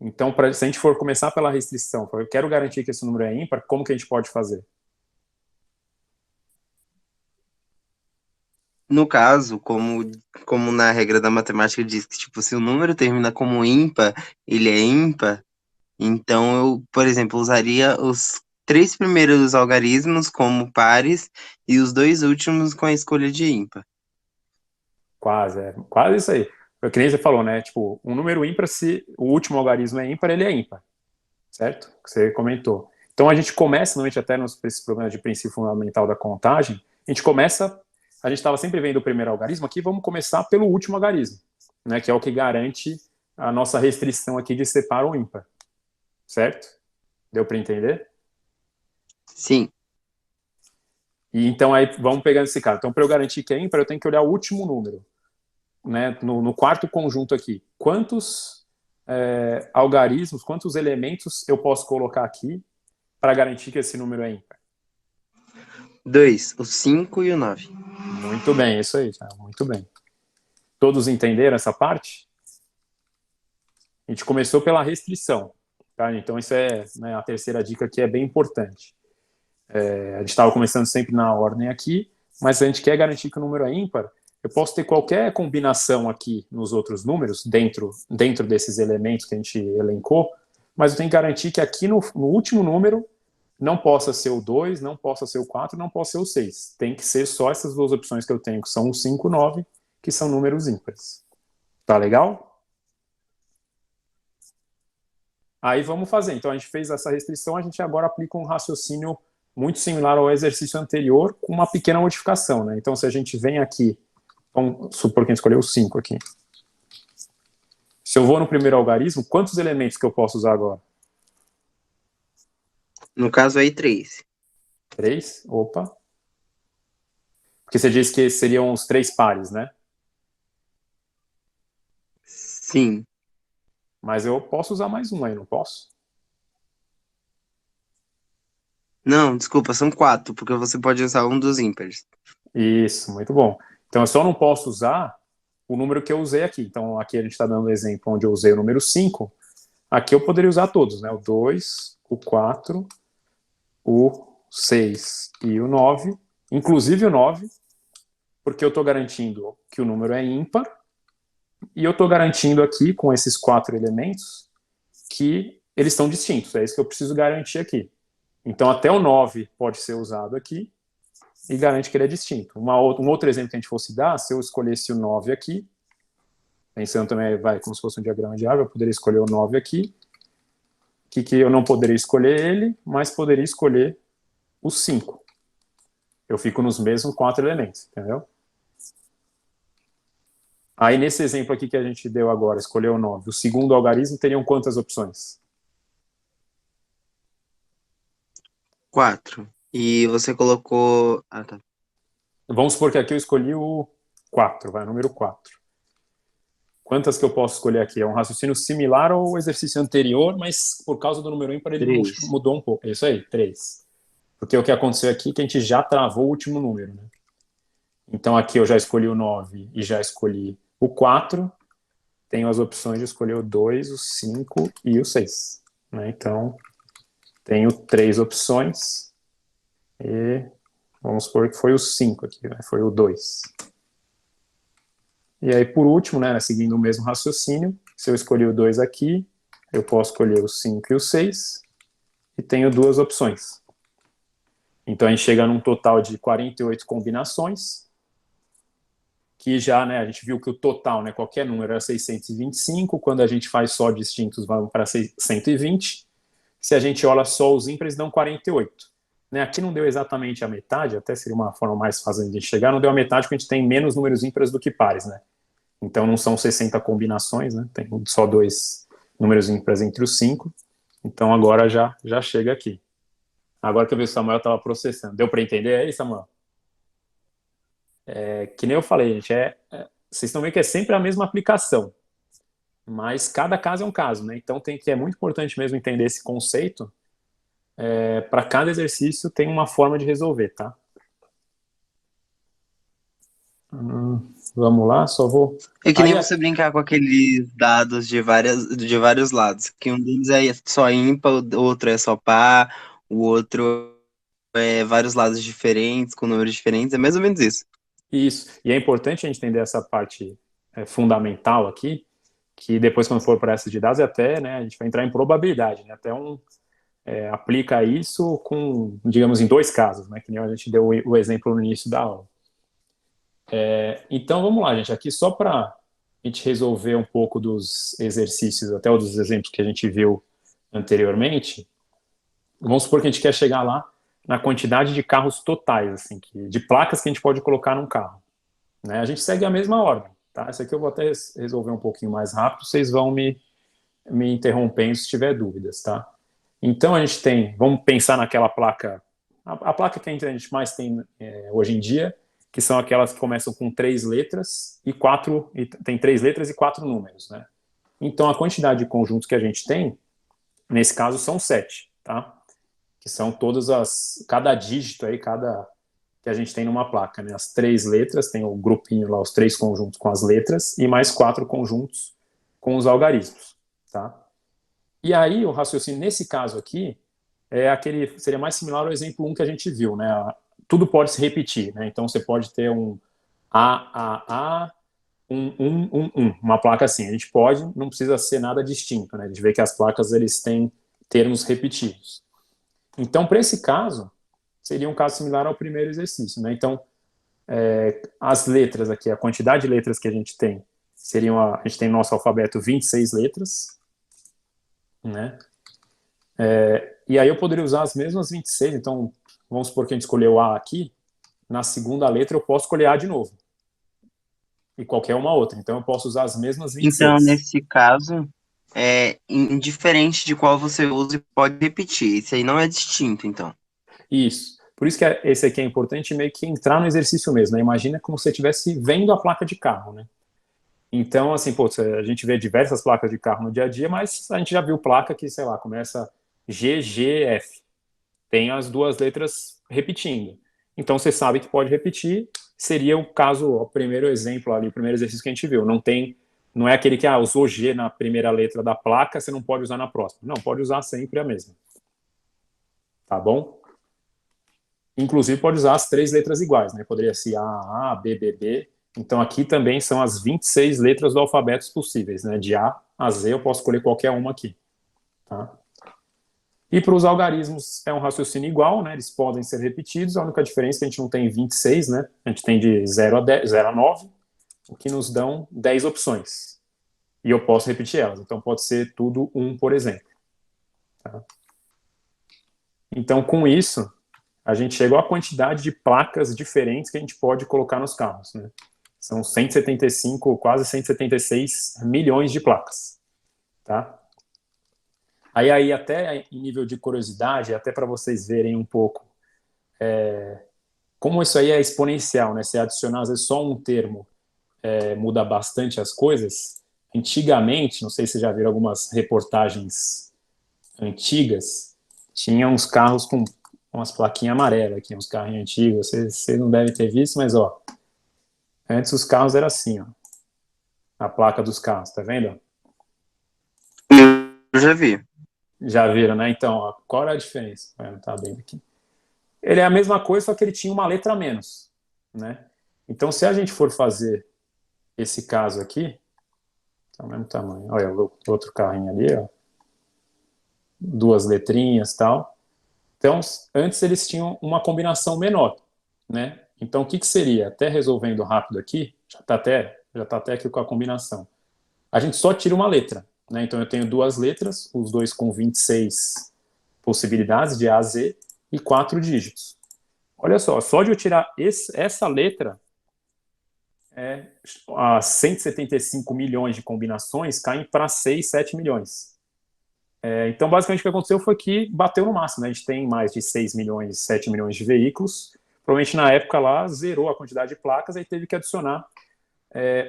Então, se a gente for começar pela restrição, eu quero garantir que esse número é ímpar, como que a gente pode fazer?
No caso, como na regra da matemática diz que, tipo, se o número termina como ímpar, ele é ímpar, então eu, por exemplo, usaria os 3 primeiros algarismos como pares e os 2 últimos com a escolha de ímpar.
Quase isso aí. Que nem você falou, né? Tipo, um número ímpar, se o último algarismo é ímpar, ele é ímpar. Certo? Que você comentou. Então a gente começa, normalmente até nos problemas de princípio fundamental da contagem, a gente estava sempre vendo o primeiro algarismo, aqui vamos começar pelo último algarismo, né, que é o que garante a nossa restrição aqui de ser par ou ímpar. Certo? Deu para entender?
Sim,
E então aí vamos pegando esse caso. Então para eu garantir que é ímpar, eu tenho que olhar o último número, né, no quarto conjunto aqui. Quantos algarismos, quantos elementos eu posso colocar aqui para garantir que esse número é ímpar?
2, o 5 e o 9.
Muito bem, isso aí, muito bem. Todos entenderam essa parte? A gente começou pela restrição, tá? Então isso é, né, a terceira dica que é bem importante. A gente estava começando sempre na ordem aqui, mas se a gente quer garantir que o número é ímpar, eu posso ter qualquer combinação aqui nos outros números, dentro desses elementos que a gente elencou, mas eu tenho que garantir que aqui no último número não possa ser o 2, não possa ser o 4, não possa ser o 6. Tem que ser só essas duas opções que eu tenho, que são o 5 e o 9, que são números ímpares. Tá legal? Aí vamos fazer. Então a gente fez essa restrição, a gente agora aplica um raciocínio muito similar ao exercício anterior, com uma pequena modificação, né? Então se a gente vem aqui, vamos supor que a gente escolheu o 5 aqui. Se eu vou no primeiro algarismo, quantos elementos que eu posso usar agora?
No caso aí, 3.
3? Opa. Porque você disse que seriam os 3 pares, né?
Sim.
Mas eu posso usar mais um aí, não posso?
Não, desculpa, são 4, porque você pode usar um dos ímpares.
Isso, muito bom. Então eu só não posso usar o número que eu usei aqui. Então aqui a gente está dando um exemplo onde eu usei o número 5. Aqui eu poderia usar todos, né? O 2, o 4, o 6 e o 9, inclusive o 9, porque eu estou garantindo que o número é ímpar, e eu estou garantindo aqui, com esses 4 elementos, que eles são distintos. É isso que eu preciso garantir aqui. Então até o 9 pode ser usado aqui, e garante que ele é distinto. Um outro exemplo que a gente fosse dar, se eu escolhesse o 9 aqui, pensando também, como se fosse um diagrama de árvore, eu poderia escolher o 9 aqui, que eu não poderia escolher ele, mas poderia escolher o 5. Eu fico nos mesmos 4 elementos, entendeu? Aí nesse exemplo aqui que a gente deu agora, escolheu o 9, o segundo algarismo teriam quantas opções?
4. E você colocou. Ah, tá.
Vamos supor que aqui eu escolhi o 4, número 4. Quantas que eu posso escolher aqui? É um raciocínio similar ao exercício anterior, mas por causa do número ímpar ele
3.
mudou um pouco. É isso aí, 3. Porque o que aconteceu aqui é que a gente já travou o último número, né? Então aqui eu já escolhi o 9 e já escolhi o 4. Tenho as opções de escolher o 2, o 5 e o 6. Né? Então, tenho 3 opções e vamos supor que foi o 5 aqui, né? Foi o 2. E aí, por último, né, seguindo o mesmo raciocínio, se eu escolhi o 2 aqui, eu posso escolher o 5 e o 6, e tenho duas opções. Então, a gente chega num total de 48 combinações, que já, né, a gente viu que o total, né, qualquer número era 625, quando a gente faz só distintos, vamos para 120. Se a gente olha só os ímpares, dão 48. Né, aqui não deu exatamente a metade, até seria uma forma mais fácil de chegar, não deu a metade porque a gente tem menos números ímpares do que pares, né? Então não são 60 combinações, né? Tem só 2 números ímpares entre os 5. Então agora já chega aqui. Agora que eu vi o Samuel estava processando. Deu para entender aí, Samuel? Que nem eu falei, gente, vocês estão vendo que é sempre a mesma aplicação, mas cada caso é um caso, né? Então é muito importante mesmo entender esse conceito. Para cada exercício tem uma forma de resolver, tá? Vamos lá, só vou...
É que nem você brincar com aqueles dados de vários lados, que um deles é só ímpar, o outro é só par, o outro é vários lados diferentes, com números diferentes, é mais ou menos isso.
Isso, e é importante a gente entender essa parte fundamental aqui, que depois quando for para essas de dados, até, né, a gente vai entrar em probabilidade, né, até aplica isso com, digamos, em 2 casos, né, que nem a gente deu o exemplo no início da aula. Então, vamos lá, gente, aqui só para a gente resolver um pouco dos exercícios, até dos exemplos que a gente viu anteriormente, vamos supor que a gente quer chegar lá na quantidade de carros totais, assim, de placas que a gente pode colocar num carro. Né? A gente segue a mesma ordem, tá? Essa aqui eu vou até resolver um pouquinho mais rápido, vocês vão me interrompendo se tiver dúvidas, tá? Então, a gente vamos pensar naquela placa, a placa que a gente mais tem hoje em dia, que são aquelas que começam com 3 letras e tem 3 letras e 4 números, né? Então, a quantidade de conjuntos que a gente tem, nesse caso, são 7, tá? Que são cada dígito aí, que a gente tem numa placa, né? As 3 letras, tem o grupinho lá, os 3 conjuntos com as letras, e mais 4 conjuntos com os algarismos, tá? E aí, o raciocínio nesse caso aqui, seria mais similar ao exemplo 1 que a gente viu, né? Tudo pode se repetir, né? Então, você pode ter um A, uma placa assim. A gente não precisa ser nada distinto, né? A gente vê que as placas, eles têm termos repetidos. Então, para esse caso, seria um caso similar ao primeiro exercício, né? Então, as letras aqui, a quantidade de letras que a gente tem, a gente tem no nosso alfabeto 26 letras, né? E aí eu poderia usar as mesmas 26, então, vamos supor que a gente escolheu A aqui, na segunda letra eu posso escolher A de novo. E qualquer uma outra. Então eu posso usar as mesmas 26.
Então, nesse caso, indiferente de qual você use, pode repetir. Isso aí não é distinto, então.
Isso. Por isso que esse aqui é importante meio que entrar no exercício mesmo, né? Imagina como se você estivesse vendo a placa de carro, né? Então, assim, a gente vê diversas placas de carro no dia a dia, mas a gente já viu placa que, sei lá, começa G, G, F. Tem as 2 letras repetindo. Então, você sabe que pode repetir. Seria o caso, o primeiro exemplo ali, o primeiro exercício que a gente viu. Não é aquele que usou G na primeira letra da placa, você não pode usar na próxima. Não, pode usar sempre a mesma. Tá bom? Inclusive, pode usar as 3 letras iguais, né? Poderia ser A, B, B, B. Então, aqui também são as 26 letras do alfabeto possíveis, né? De A a Z, eu posso escolher qualquer uma aqui. Tá? E para os algarismos é um raciocínio igual, né? Eles podem ser repetidos, a única diferença é que a gente não tem 26, né? A gente tem de 0 a 9, o que nos dão 10 opções. E eu posso repetir elas, então pode ser tudo 1, por exemplo. Tá? Então, com isso, a gente chegou à quantidade de placas diferentes que a gente pode colocar nos carros, né? São 175, quase 176 milhões de placas, tá? Aí até em nível de curiosidade, até para vocês verem um pouco como isso aí é exponencial, né? Se adicionar, às vezes, só um termo muda bastante as coisas. Antigamente, não sei se vocês já viram algumas reportagens antigas, tinha uns carros com umas plaquinhas amarelas aqui, uns carrinhos antigos, vocês não devem ter visto, mas, ó, antes os carros eram assim, ó, a placa dos carros, tá vendo?
Eu já vi.
Já viram, né? Então, ó, qual é a diferença? Não tá bem aqui. Ele é a mesma coisa, só que ele tinha uma letra a menos, né? Então, se a gente for fazer esse caso aqui, é o mesmo tamanho. Olha, o outro carrinho ali, ó. 2 letrinhas e tal. Então, antes eles tinham uma combinação menor, né? Então, o que seria? Até resolvendo rápido aqui, já está até aqui com a combinação. A gente só tira uma letra, né? Então, eu tenho 2 letras, os dois com 26 possibilidades de A a Z e 4 dígitos. Olha só de eu tirar essa letra, as 175 milhões de combinações caem para 6, 7 milhões. Então, basicamente, o que aconteceu foi que bateu no máximo, né? A gente tem mais de 6 milhões, 7 milhões de veículos. Provavelmente, na época, lá, zerou a quantidade de placas e teve que adicionar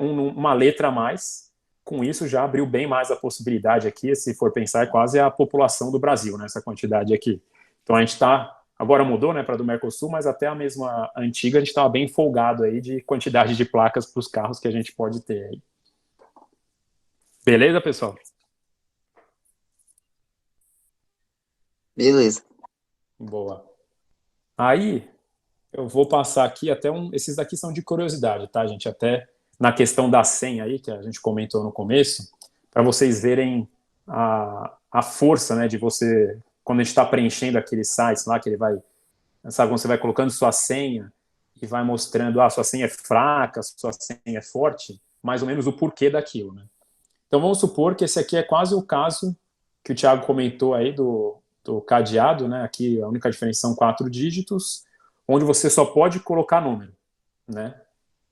uma letra a mais. Com isso, já abriu bem mais a possibilidade aqui, se for pensar, é quase a população do Brasil, né? Essa quantidade aqui. Então, a gente está... Agora mudou, né, para do Mercosul, mas até a mesma antiga, a gente estava bem folgado aí de quantidade de placas para os carros que a gente pode ter aí. Beleza, pessoal?
Beleza.
Boa. Aí, eu vou passar aqui até esses daqui são de curiosidade, tá, gente? Até na questão da senha aí, que a gente comentou no começo, para vocês verem a força, né, de você, quando a gente está preenchendo aqueles sites lá, que ele vai, sabe, quando você vai colocando sua senha e vai mostrando, sua senha é fraca, sua senha é forte, mais ou menos o porquê daquilo, né? Então, vamos supor que esse aqui é quase o caso que o Thiago comentou aí do cadeado, né? Aqui a única diferença são 4 dígitos, onde você só pode colocar número, né?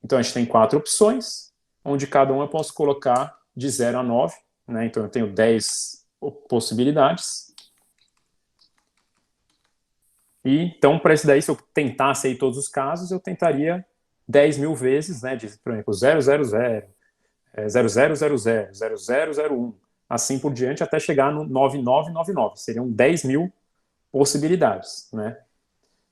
Então, a gente tem 4 opções, onde cada uma eu posso colocar de 0 a 9, né? Então, eu tenho 10 possibilidades. E, então, para esse daí, se eu tentasse aí todos os casos, eu tentaria 10 mil vezes, né? Por exemplo, 000, 0000, 0001, assim por diante, até chegar no 9999. Seriam 10 mil possibilidades, né?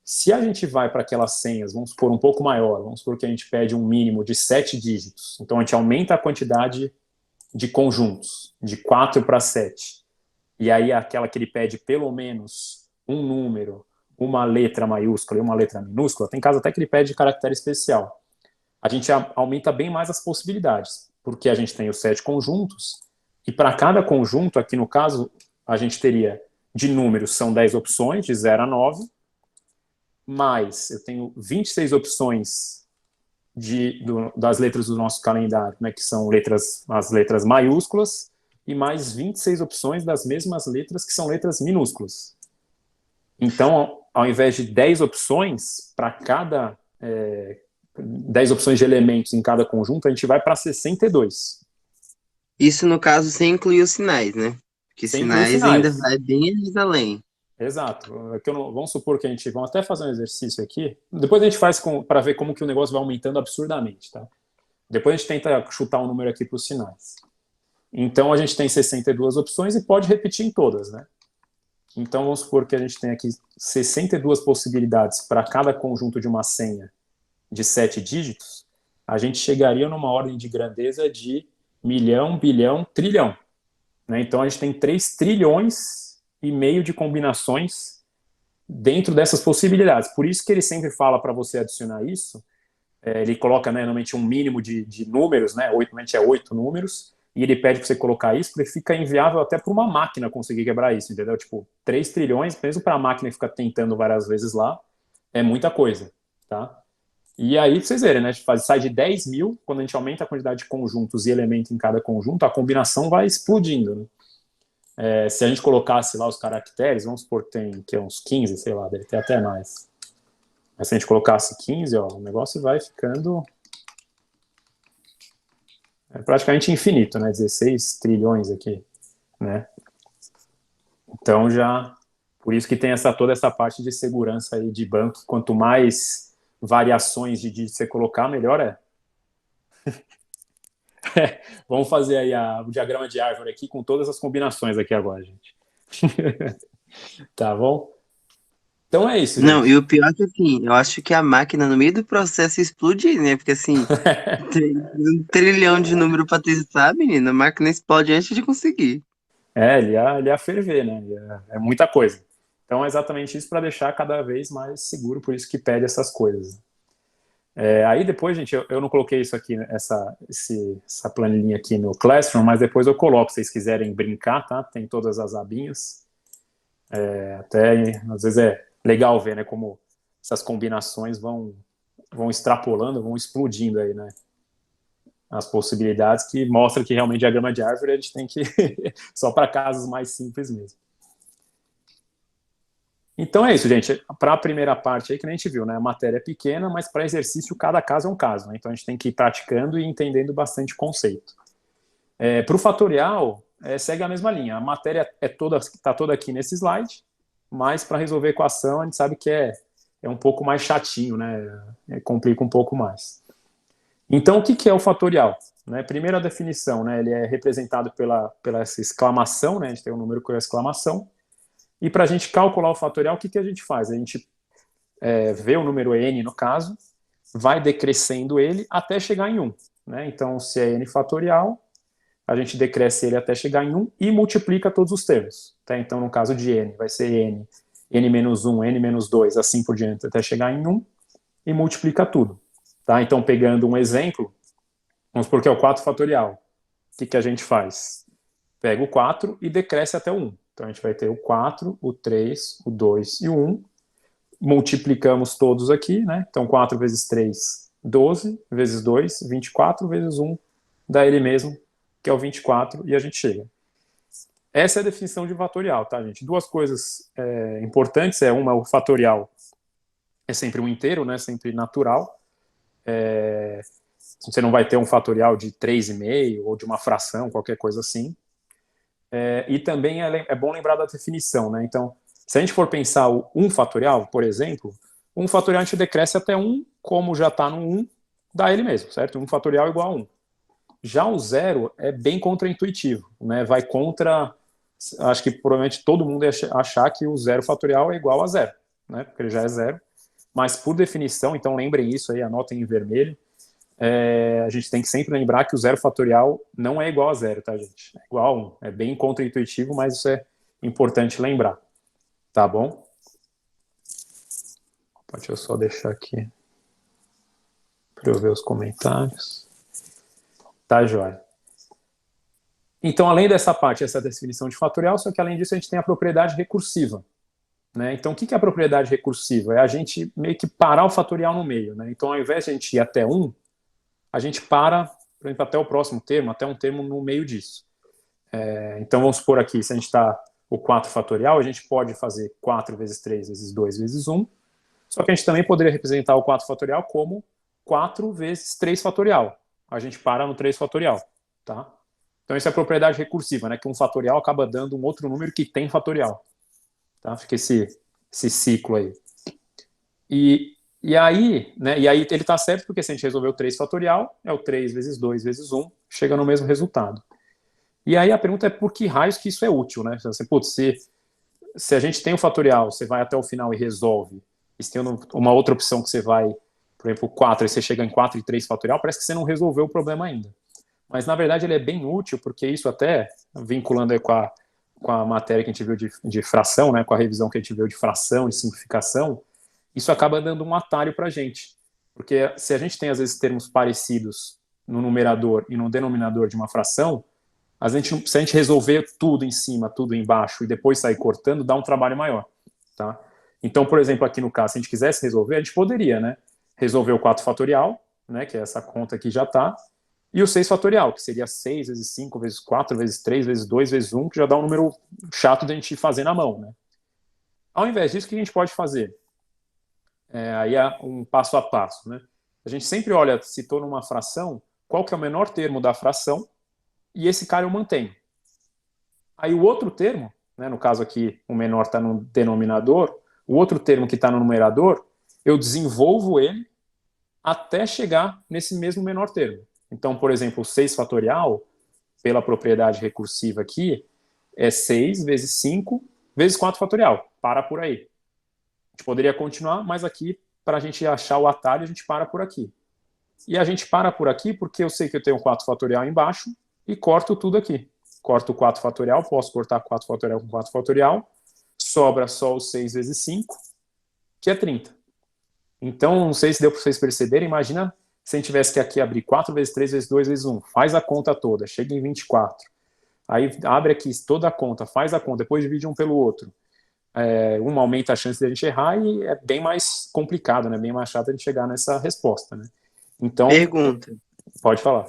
Se a gente vai para aquelas senhas, vamos supor, um pouco maior, vamos supor que a gente pede um mínimo de 7 dígitos, então a gente aumenta a quantidade de conjuntos, de 4 para 7, e aí aquela que ele pede pelo menos um número, uma letra maiúscula e uma letra minúscula, tem caso até que ele pede caractere especial. A gente aumenta bem mais as possibilidades, porque a gente tem os 7 conjuntos, e para cada conjunto, aqui no caso, a gente teria de números, são 10 opções, de 0 a 9, mais eu tenho 26 opções das letras do nosso calendário, né, que são as letras maiúsculas, e mais 26 opções das mesmas letras, que são letras minúsculas. Então, ao invés de 10 opções para cada 10 opções de elementos em cada conjunto, a gente vai para 62.
Isso no caso sem incluir os sinais, né? Porque
Sem incluir
sinais
sinais.
ainda vai bem mais além.
Exato. Vamos supor que vamos até fazer um exercício aqui. Depois a gente faz para ver como que o negócio vai aumentando absurdamente, tá? Depois a gente tenta chutar um número aqui para os sinais. Então a gente tem 62 opções e pode repetir em todas, né? Então vamos supor que a gente tem aqui 62 possibilidades para cada conjunto de uma senha de 7 dígitos. A gente chegaria numa ordem de grandeza de milhão, bilhão, trilhão, né? Então a gente tem 3 trilhões e meio de combinações dentro dessas possibilidades. Por isso que ele sempre fala para você adicionar isso. Ele coloca, né, normalmente um mínimo de números, né? Normalmente é 8 números, e ele pede para você colocar isso, porque fica inviável até para uma máquina conseguir quebrar isso, entendeu? Tipo, 3 trilhões, mesmo para a máquina que fica tentando várias vezes lá, é muita coisa, tá? E aí, pra vocês verem, né? Sai de 10 mil, quando a gente aumenta a quantidade de conjuntos e elementos em cada conjunto, a combinação vai explodindo, né? Se a gente colocasse lá os caracteres, vamos supor que tem uns 15, sei lá, deve ter até mais. Mas se a gente colocasse 15, ó, o negócio vai ficando praticamente infinito, né? 16 trilhões aqui, né? Então por isso que tem toda essa parte de segurança aí de banco, quanto mais variações de dígitos você colocar, melhor é. Vamos fazer aí o diagrama de árvore aqui com todas as combinações aqui agora, gente. Tá bom? Então é isso, gente.
Não, e o pior é que assim, eu acho que a máquina no meio do processo ia explodir, né? Porque assim, tem 1 trilhão de número pra testar, menina, a máquina explode antes de conseguir.
Ele ia ferver, né? É muita coisa. Então é exatamente isso para deixar cada vez mais seguro, por isso que pede essas coisas. Aí depois, gente, eu não coloquei isso aqui, essa planilhinha aqui no Classroom, mas depois eu coloco, se vocês quiserem brincar, tá? Tem todas as abinhas. Até, às vezes é legal ver, né, como essas combinações vão extrapolando, vão explodindo aí, né? As possibilidades, que mostra que realmente diagrama de árvore a gente tem que só para casos mais simples mesmo. Então é isso, gente. Para a primeira parte aí que a gente viu, né? A matéria é pequena, mas para exercício cada caso é um caso, né? Então a gente tem que ir praticando e entendendo bastante conceito. Para o fatorial, segue a mesma linha. A matéria está toda aqui nesse slide, mas para resolver a equação a gente sabe que é um pouco mais chatinho, né? Complica um pouco mais. Então, o que é o fatorial? Né, primeira definição, né, ele é representado pela essa exclamação, né, a gente tem um número com a exclamação, e para a gente calcular o fatorial, o que a gente faz? A gente vê o número n, no caso, vai decrescendo ele até chegar em 1. Né? Então, se é n fatorial, a gente decresce ele até chegar em 1 e multiplica todos os termos. Tá? Então, no caso de n, vai ser n menos 1, n menos 2, assim por diante, até chegar em 1, e multiplica tudo. Tá? Então, pegando um exemplo, vamos supor que é o 4 fatorial. O que a gente faz? Pega o 4 e decresce até o 1. Então, a gente vai ter o 4, o 3, o 2 e o 1. Multiplicamos todos aqui, né? Então, 4 vezes 3, 12, vezes 2, 24, vezes 1, dá ele mesmo, que é o 24, e a gente chega. Essa é a definição de fatorial, tá, gente? Duas coisas importantes. Uma, o fatorial é sempre um inteiro, né? Sempre natural. Você não vai ter um fatorial de 3,5 ou de uma fração, qualquer coisa assim. E também é bom lembrar da definição, né? Então, se a gente for pensar o 1 fatorial, por exemplo, 1 fatorial a gente decresce até 1, como já está no 1, dá ele mesmo, certo? 1 fatorial igual a 1. Já o 0 é bem contraintuitivo, né? Vai contra... Acho que provavelmente todo mundo ia achar que o 0 fatorial é igual a 0, né? Porque ele já é 0. Mas por definição, então lembrem isso aí, anotem em vermelho, a gente tem que sempre lembrar que o 0 fatorial não é igual a 0, tá, gente? É igual a 1. É bem contraintuitivo, mas isso é importante lembrar. Tá bom? Deixa eu só deixar aqui para eu ver os comentários. Tá, joia. Então, além dessa parte, essa definição de fatorial, só que além disso a gente tem a propriedade recursiva. Né? Então, o que é a propriedade recursiva? É a gente meio que parar o fatorial no meio. Né? Então, ao invés de a gente ir até 1, a gente para, por exemplo, até o próximo termo, até um termo no meio disso. Então, vamos supor aqui, se a gente está o 4 fatorial, a gente pode fazer 4 vezes 3 vezes 2 vezes 1, só que a gente também poderia representar o 4 fatorial como 4 vezes 3 fatorial. A gente para no 3 fatorial. Tá? Então, isso é a propriedade recursiva, né? Que um fatorial acaba dando um outro número que tem fatorial. Tá? Fica esse ciclo aí. E aí, né, ele está certo porque se a gente resolver o 3 fatorial, é o 3 vezes 2 vezes 1, chega no mesmo resultado. E aí a pergunta é por que raios que isso é útil, né? Se a gente tem o fatorial, você vai até o final e resolve, e se tem uma outra opção que você vai, por exemplo, 4, e você chega em 4 e 3 fatorial, parece que você não resolveu o problema ainda. Mas, na verdade, ele é bem útil, porque isso até, vinculando aí com a matéria que a gente viu de fração, né, com a revisão que a gente viu de fração, de simplificação, isso acaba dando um atalho para a gente. Porque se a gente tem, às vezes, termos parecidos no numerador e no denominador de uma fração, se a gente resolver tudo em cima, tudo embaixo, e depois sair cortando, dá um trabalho maior. Tá? Então, por exemplo, aqui no caso, se a gente quisesse resolver, a gente poderia, né, resolver o 4 fatorial, né, que é essa conta aqui já está, e o 6 fatorial, que seria 6 vezes 5 vezes 4 vezes 3 vezes 2 vezes 1, que já dá um número chato de a gente fazer na mão. Né? Ao invés disso, o que a gente pode fazer? Aí é um passo a passo. Né? A gente sempre olha, se estou numa fração, qual que é o menor termo da fração, e esse cara eu mantenho. Aí o outro termo, né, no caso aqui o menor está no denominador, o outro termo que está no numerador, eu desenvolvo ele até chegar nesse mesmo menor termo. Então, por exemplo, o 6 fatorial, pela propriedade recursiva aqui, é 6 vezes 5 vezes 4 fatorial. Para por aí. A gente poderia continuar, mas aqui, para a gente achar o atalho, a gente para por aqui. E a gente para por aqui porque eu sei que eu tenho 4 fatorial embaixo e corto tudo aqui. Corto 4 fatorial, posso cortar 4 fatorial com 4 fatorial, sobra só o 6 vezes 5, que é 30. Então, não sei se deu para vocês perceberem, imagina se a gente tivesse que aqui abrir 4 vezes 3 vezes 2 vezes 1, faz a conta toda, chega em 24. Aí abre aqui toda a conta, faz a conta, depois divide um pelo outro. Uma aumenta a chance de a gente errar e é bem mais complicado, né? Bem mais chato a gente chegar nessa resposta, né? Então,
Pergunta.
pode falar.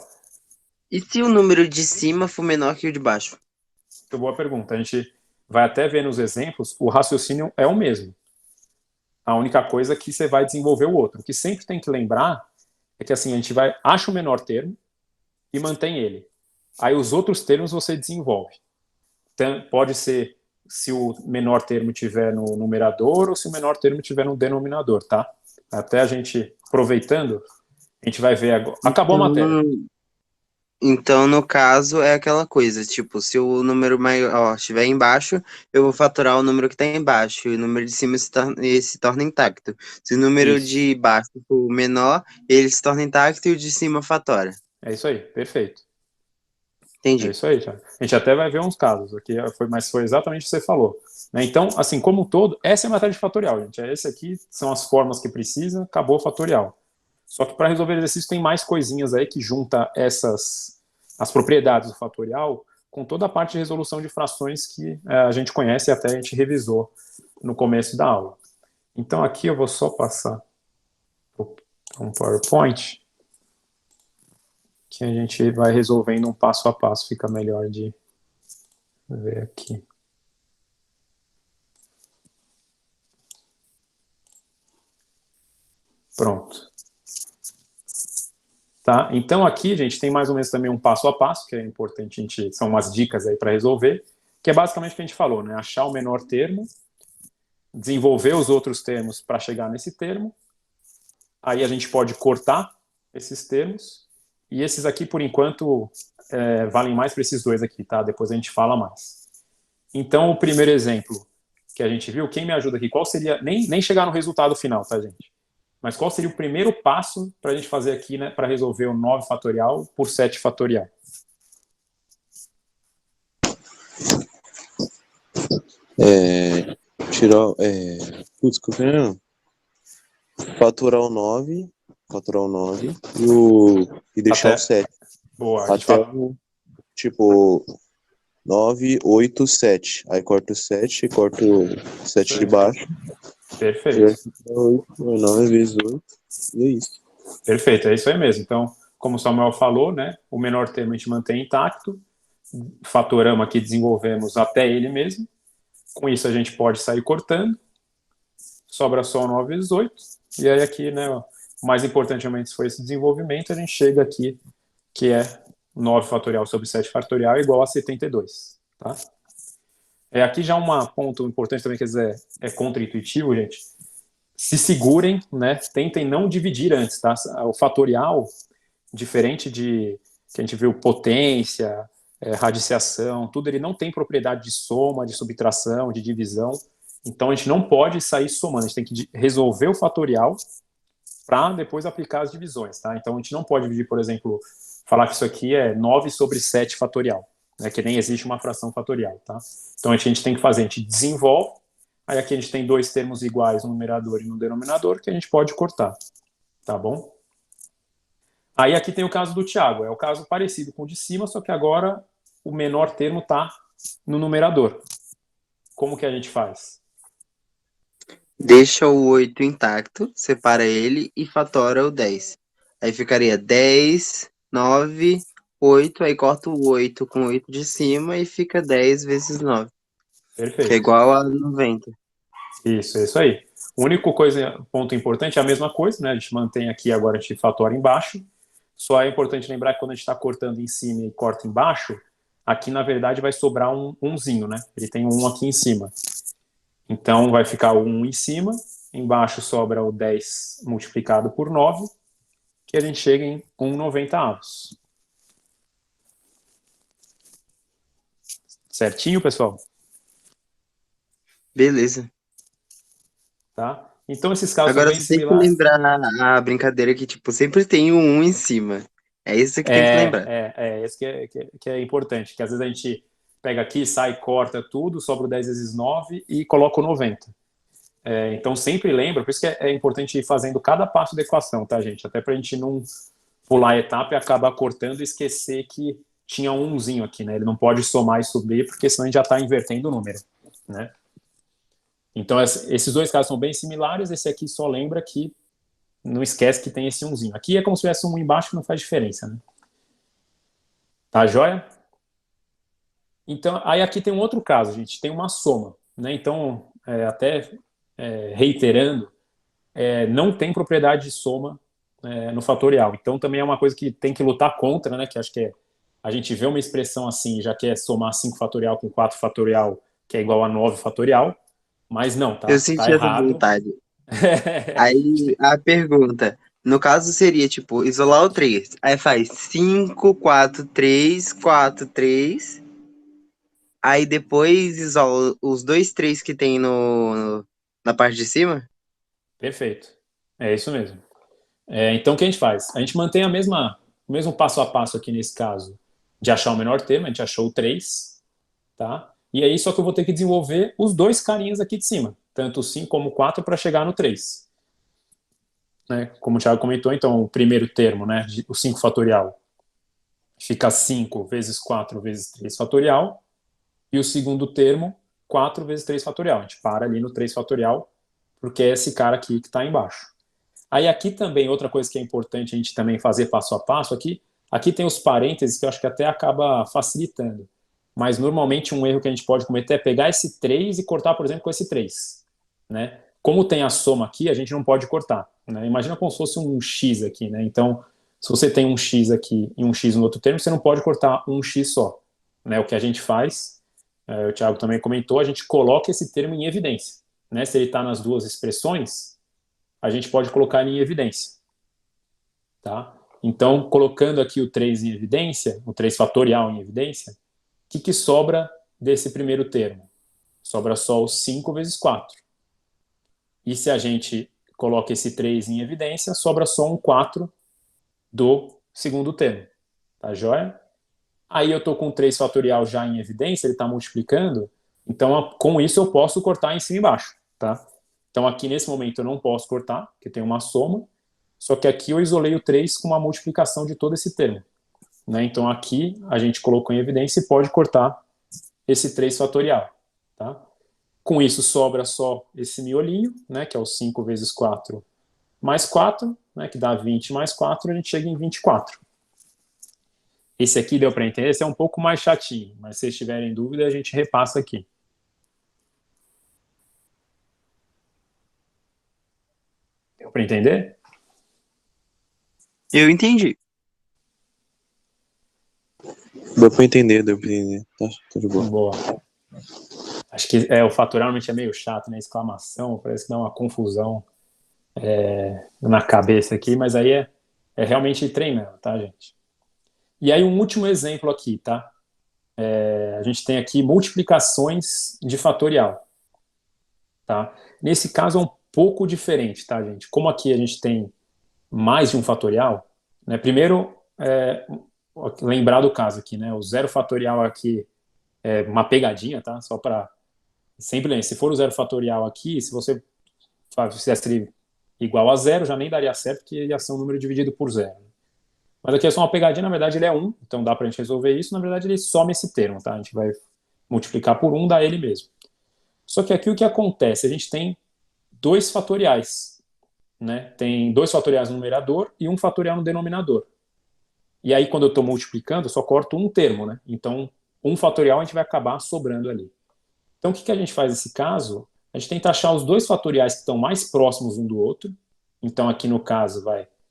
E se o número de cima for menor que o de baixo?
Muito boa pergunta. A gente vai até ver nos exemplos, o raciocínio é o mesmo. A única coisa é que você vai desenvolver o outro. O que sempre tem que lembrar é que assim, a gente acha o menor termo e mantém ele. Aí os outros termos você desenvolve. Então, pode ser se o menor termo tiver no numerador ou se o menor termo tiver no denominador, tá? Até a gente, aproveitando, a gente vai ver agora. Acabou a matéria.
Então, no caso, é aquela coisa, tipo, se o número maior estiver embaixo, eu vou fatorar o número que está embaixo, e o número de cima se torna intacto. Se o número
Isso.
de baixo for menor, ele se torna intacto e o de cima fatora.
É isso aí, perfeito.
Entendi.
É isso aí, já. A gente até vai ver uns casos aqui, mas foi exatamente o que você falou. Né? Então, assim, como um todo, essa é a matéria de fatorial, gente. Esse aqui são as formas que precisa, acabou o fatorial. Só que para resolver exercício tem mais coisinhas aí que junta as propriedades do fatorial com toda a parte de resolução de frações que a gente conhece e até a gente revisou no começo da aula. Então aqui eu vou só passar um PowerPoint que a gente vai resolvendo um passo a passo, fica melhor de ver aqui. Pronto. Tá? Então aqui, gente, tem mais ou menos também um passo a passo, que é importante, são umas dicas aí para resolver, que é basicamente o que a gente falou, né? Achar o menor termo, desenvolver os outros termos para chegar nesse termo, aí a gente pode cortar esses termos, e esses aqui, por enquanto, valem mais para esses dois aqui, tá? Depois a gente fala mais. Então, o primeiro exemplo que a gente viu, quem me ajuda aqui, qual seria, nem chegar no resultado final, tá, gente? Mas qual seria o primeiro passo para a gente fazer aqui, né, para resolver o 9 fatorial por 7 fatorial?
Tirar. Putz, que eu quero não. Faturar o 9 e deixar o 7.
Boa,
Até tipo 9, 8, 7. Aí corta o 7 e corta o 7 de baixo.
Perfeito.
9 vezes 8. E é isso.
Perfeito, é isso aí mesmo. Então, como o Samuel falou, né, o menor termo a gente mantém intacto, fatoramos aqui, desenvolvemos até ele mesmo. Com isso a gente pode sair cortando, sobra só 9 vezes 8, e aí aqui, né, o mais importante realmente foi esse desenvolvimento, a gente chega aqui, que é 9 fatorial sobre 7 fatorial igual a 72, tá? Aqui já um ponto importante também, quer dizer, é contra-intuitivo, gente. Se segurem, né, tentem não dividir antes, tá? O fatorial, diferente de que a gente viu potência, radiciação, tudo, ele não tem propriedade de soma, de subtração, de divisão. Então a gente não pode sair somando, a gente tem que resolver o fatorial para depois aplicar as divisões, tá? Então a gente não pode dividir, por exemplo, falar que isso aqui é 9 sobre 7 fatorial, né, que nem existe uma fração fatorial, tá? Então a gente tem que fazer, a gente desenvolve, aí aqui a gente tem dois termos iguais no numerador e no denominador que a gente pode cortar, tá bom? Aí aqui tem o caso do Thiago, é o caso parecido com o de cima, só que agora o menor termo está no numerador. Como que a gente faz?
Deixa o 8 intacto, separa ele e fatora o 10. Aí ficaria 10, 9, 8, aí corta o 8 com o 8 de cima e fica 10 vezes 9.
Perfeito.
Que é igual a 90.
Isso, é isso aí. O único ponto importante é a mesma coisa, né? A gente mantém aqui, agora a gente fatora embaixo. Só é importante lembrar que quando a gente está cortando em cima e corta embaixo, aqui na verdade vai sobrar um umzinho, né? Ele tem um aqui em cima. Então vai ficar o 1 em cima, embaixo sobra o 10 multiplicado por 9, que a gente chega em 1/90. Certinho, pessoal?
Beleza.
Tá? Então esses casos
Agora
são bem
você tem que
similares.
lembrar a brincadeira que, tipo, sempre tem o 1 em cima. É isso que tem que lembrar.
Esse que é importante, que às vezes a gente pega aqui, sai, corta tudo, sobra o 10 vezes 9 e coloca o 90. Então, sempre lembra, por isso que é importante ir fazendo cada passo da equação, tá, gente? Até para a gente não pular a etapa e acabar cortando e esquecer que tinha um umzinho aqui, né? Ele não pode somar e subir, porque senão a gente já está invertendo o número, né? Então, esses dois casos são bem similares, esse aqui só lembra que não esquece que tem esse umzinho. Aqui é como se tivesse um embaixo que não faz diferença, né? Tá joia? Então, aí aqui tem um outro caso, gente, tem uma soma, né? Então, reiterando, não tem propriedade de soma no fatorial. Então, também é uma coisa que tem que lutar contra, né? Que acho que a gente vê uma expressão assim, já quer somar 5 fatorial com 4 fatorial, que é igual a 9 fatorial, mas não,
Eu
tá
senti essa
errado.
vontade. Aí a pergunta, no caso seria tipo, isolar o 3. Aí faz 5, 4, 3, 4, 3. Aí depois isola os dois 3 que tem na parte de cima?
Perfeito. É isso mesmo. Então, o que a gente faz? A gente mantém o mesmo passo a passo aqui nesse caso, de achar o menor termo, a gente achou o 3, tá? E aí, só que eu vou ter que desenvolver os dois carinhas aqui de cima, tanto o 5 como o 4, para chegar no 3. Né? Como o Thiago comentou, então, o primeiro termo, né, o 5 fatorial, fica 5 vezes 4 vezes 3 fatorial, e o segundo termo, 4 vezes 3 fatorial. A gente para ali no 3 fatorial, porque é esse cara aqui que está embaixo. Aí aqui também, outra coisa que é importante a gente também fazer passo a passo aqui tem os parênteses que eu acho que até acaba facilitando. Mas normalmente um erro que a gente pode cometer é pegar esse 3 e cortar, por exemplo, com esse 3. Né? Como tem a soma aqui, a gente não pode cortar. Né? Imagina como se fosse um x aqui. Né? Então, se você tem um x aqui e um x no outro termo, você não pode cortar um x só. Né? O que a gente faz, o Thiago também comentou, a gente coloca esse termo em evidência. Né? Se ele está nas duas expressões, a gente pode colocar ele em evidência. Tá? Então, colocando aqui o 3 em evidência, o 3 fatorial em evidência, o que sobra desse primeiro termo? Sobra só o 5 vezes 4. E se a gente coloca esse 3 em evidência, sobra só um 4 do segundo termo. Tá joia? Aí eu estou com o 3 fatorial já em evidência, ele está multiplicando, então com isso eu posso cortar em cima e embaixo. Tá? Então aqui nesse momento eu não posso cortar, porque tem uma soma, só que aqui eu isolei o 3 com uma multiplicação de todo esse termo. Né? Então aqui a gente colocou em evidência e pode cortar esse 3 fatorial. Tá? Com isso sobra só esse miolinho, né, que é o 5 vezes 4 mais 4, né, que dá 20 mais 4, a gente chega em 24. Esse aqui deu para entender, esse é um pouco mais chatinho, mas se vocês tiverem dúvida, a gente repassa aqui. Deu para entender?
Eu entendi.
Deu pra entender, deu pra entender. Tá de boa.
Boa. Acho que o fatorial realmente é meio chato, né? Exclamação, parece que dá uma confusão na cabeça aqui, mas aí é realmente treinando, tá, gente? E aí um último exemplo aqui, tá? A gente tem aqui multiplicações de fatorial, tá? Nesse caso é um pouco diferente, tá, gente? Como aqui a gente tem mais de um fatorial, né? Primeiro, lembrar do caso aqui, né? O zero fatorial aqui é uma pegadinha, tá? Só para sempre lembrar, se for o zero fatorial aqui, se você fizesse igual a zero, já nem daria certo, porque ia ser um número dividido por zero. Mas aqui é só uma pegadinha, na verdade ele é 1, então dá pra gente resolver isso, na verdade ele some esse termo, tá? A gente vai multiplicar por 1, dá ele mesmo. Só que aqui o que acontece? A gente tem dois fatoriais, né? Tem dois fatoriais no numerador e um fatorial no denominador. E aí quando eu estou multiplicando, eu só corto um termo, né? Então, um fatorial a gente vai acabar sobrando ali. Então o que a gente faz nesse caso? A gente tenta achar os dois fatoriais que estão mais próximos um do outro. Então aqui no caso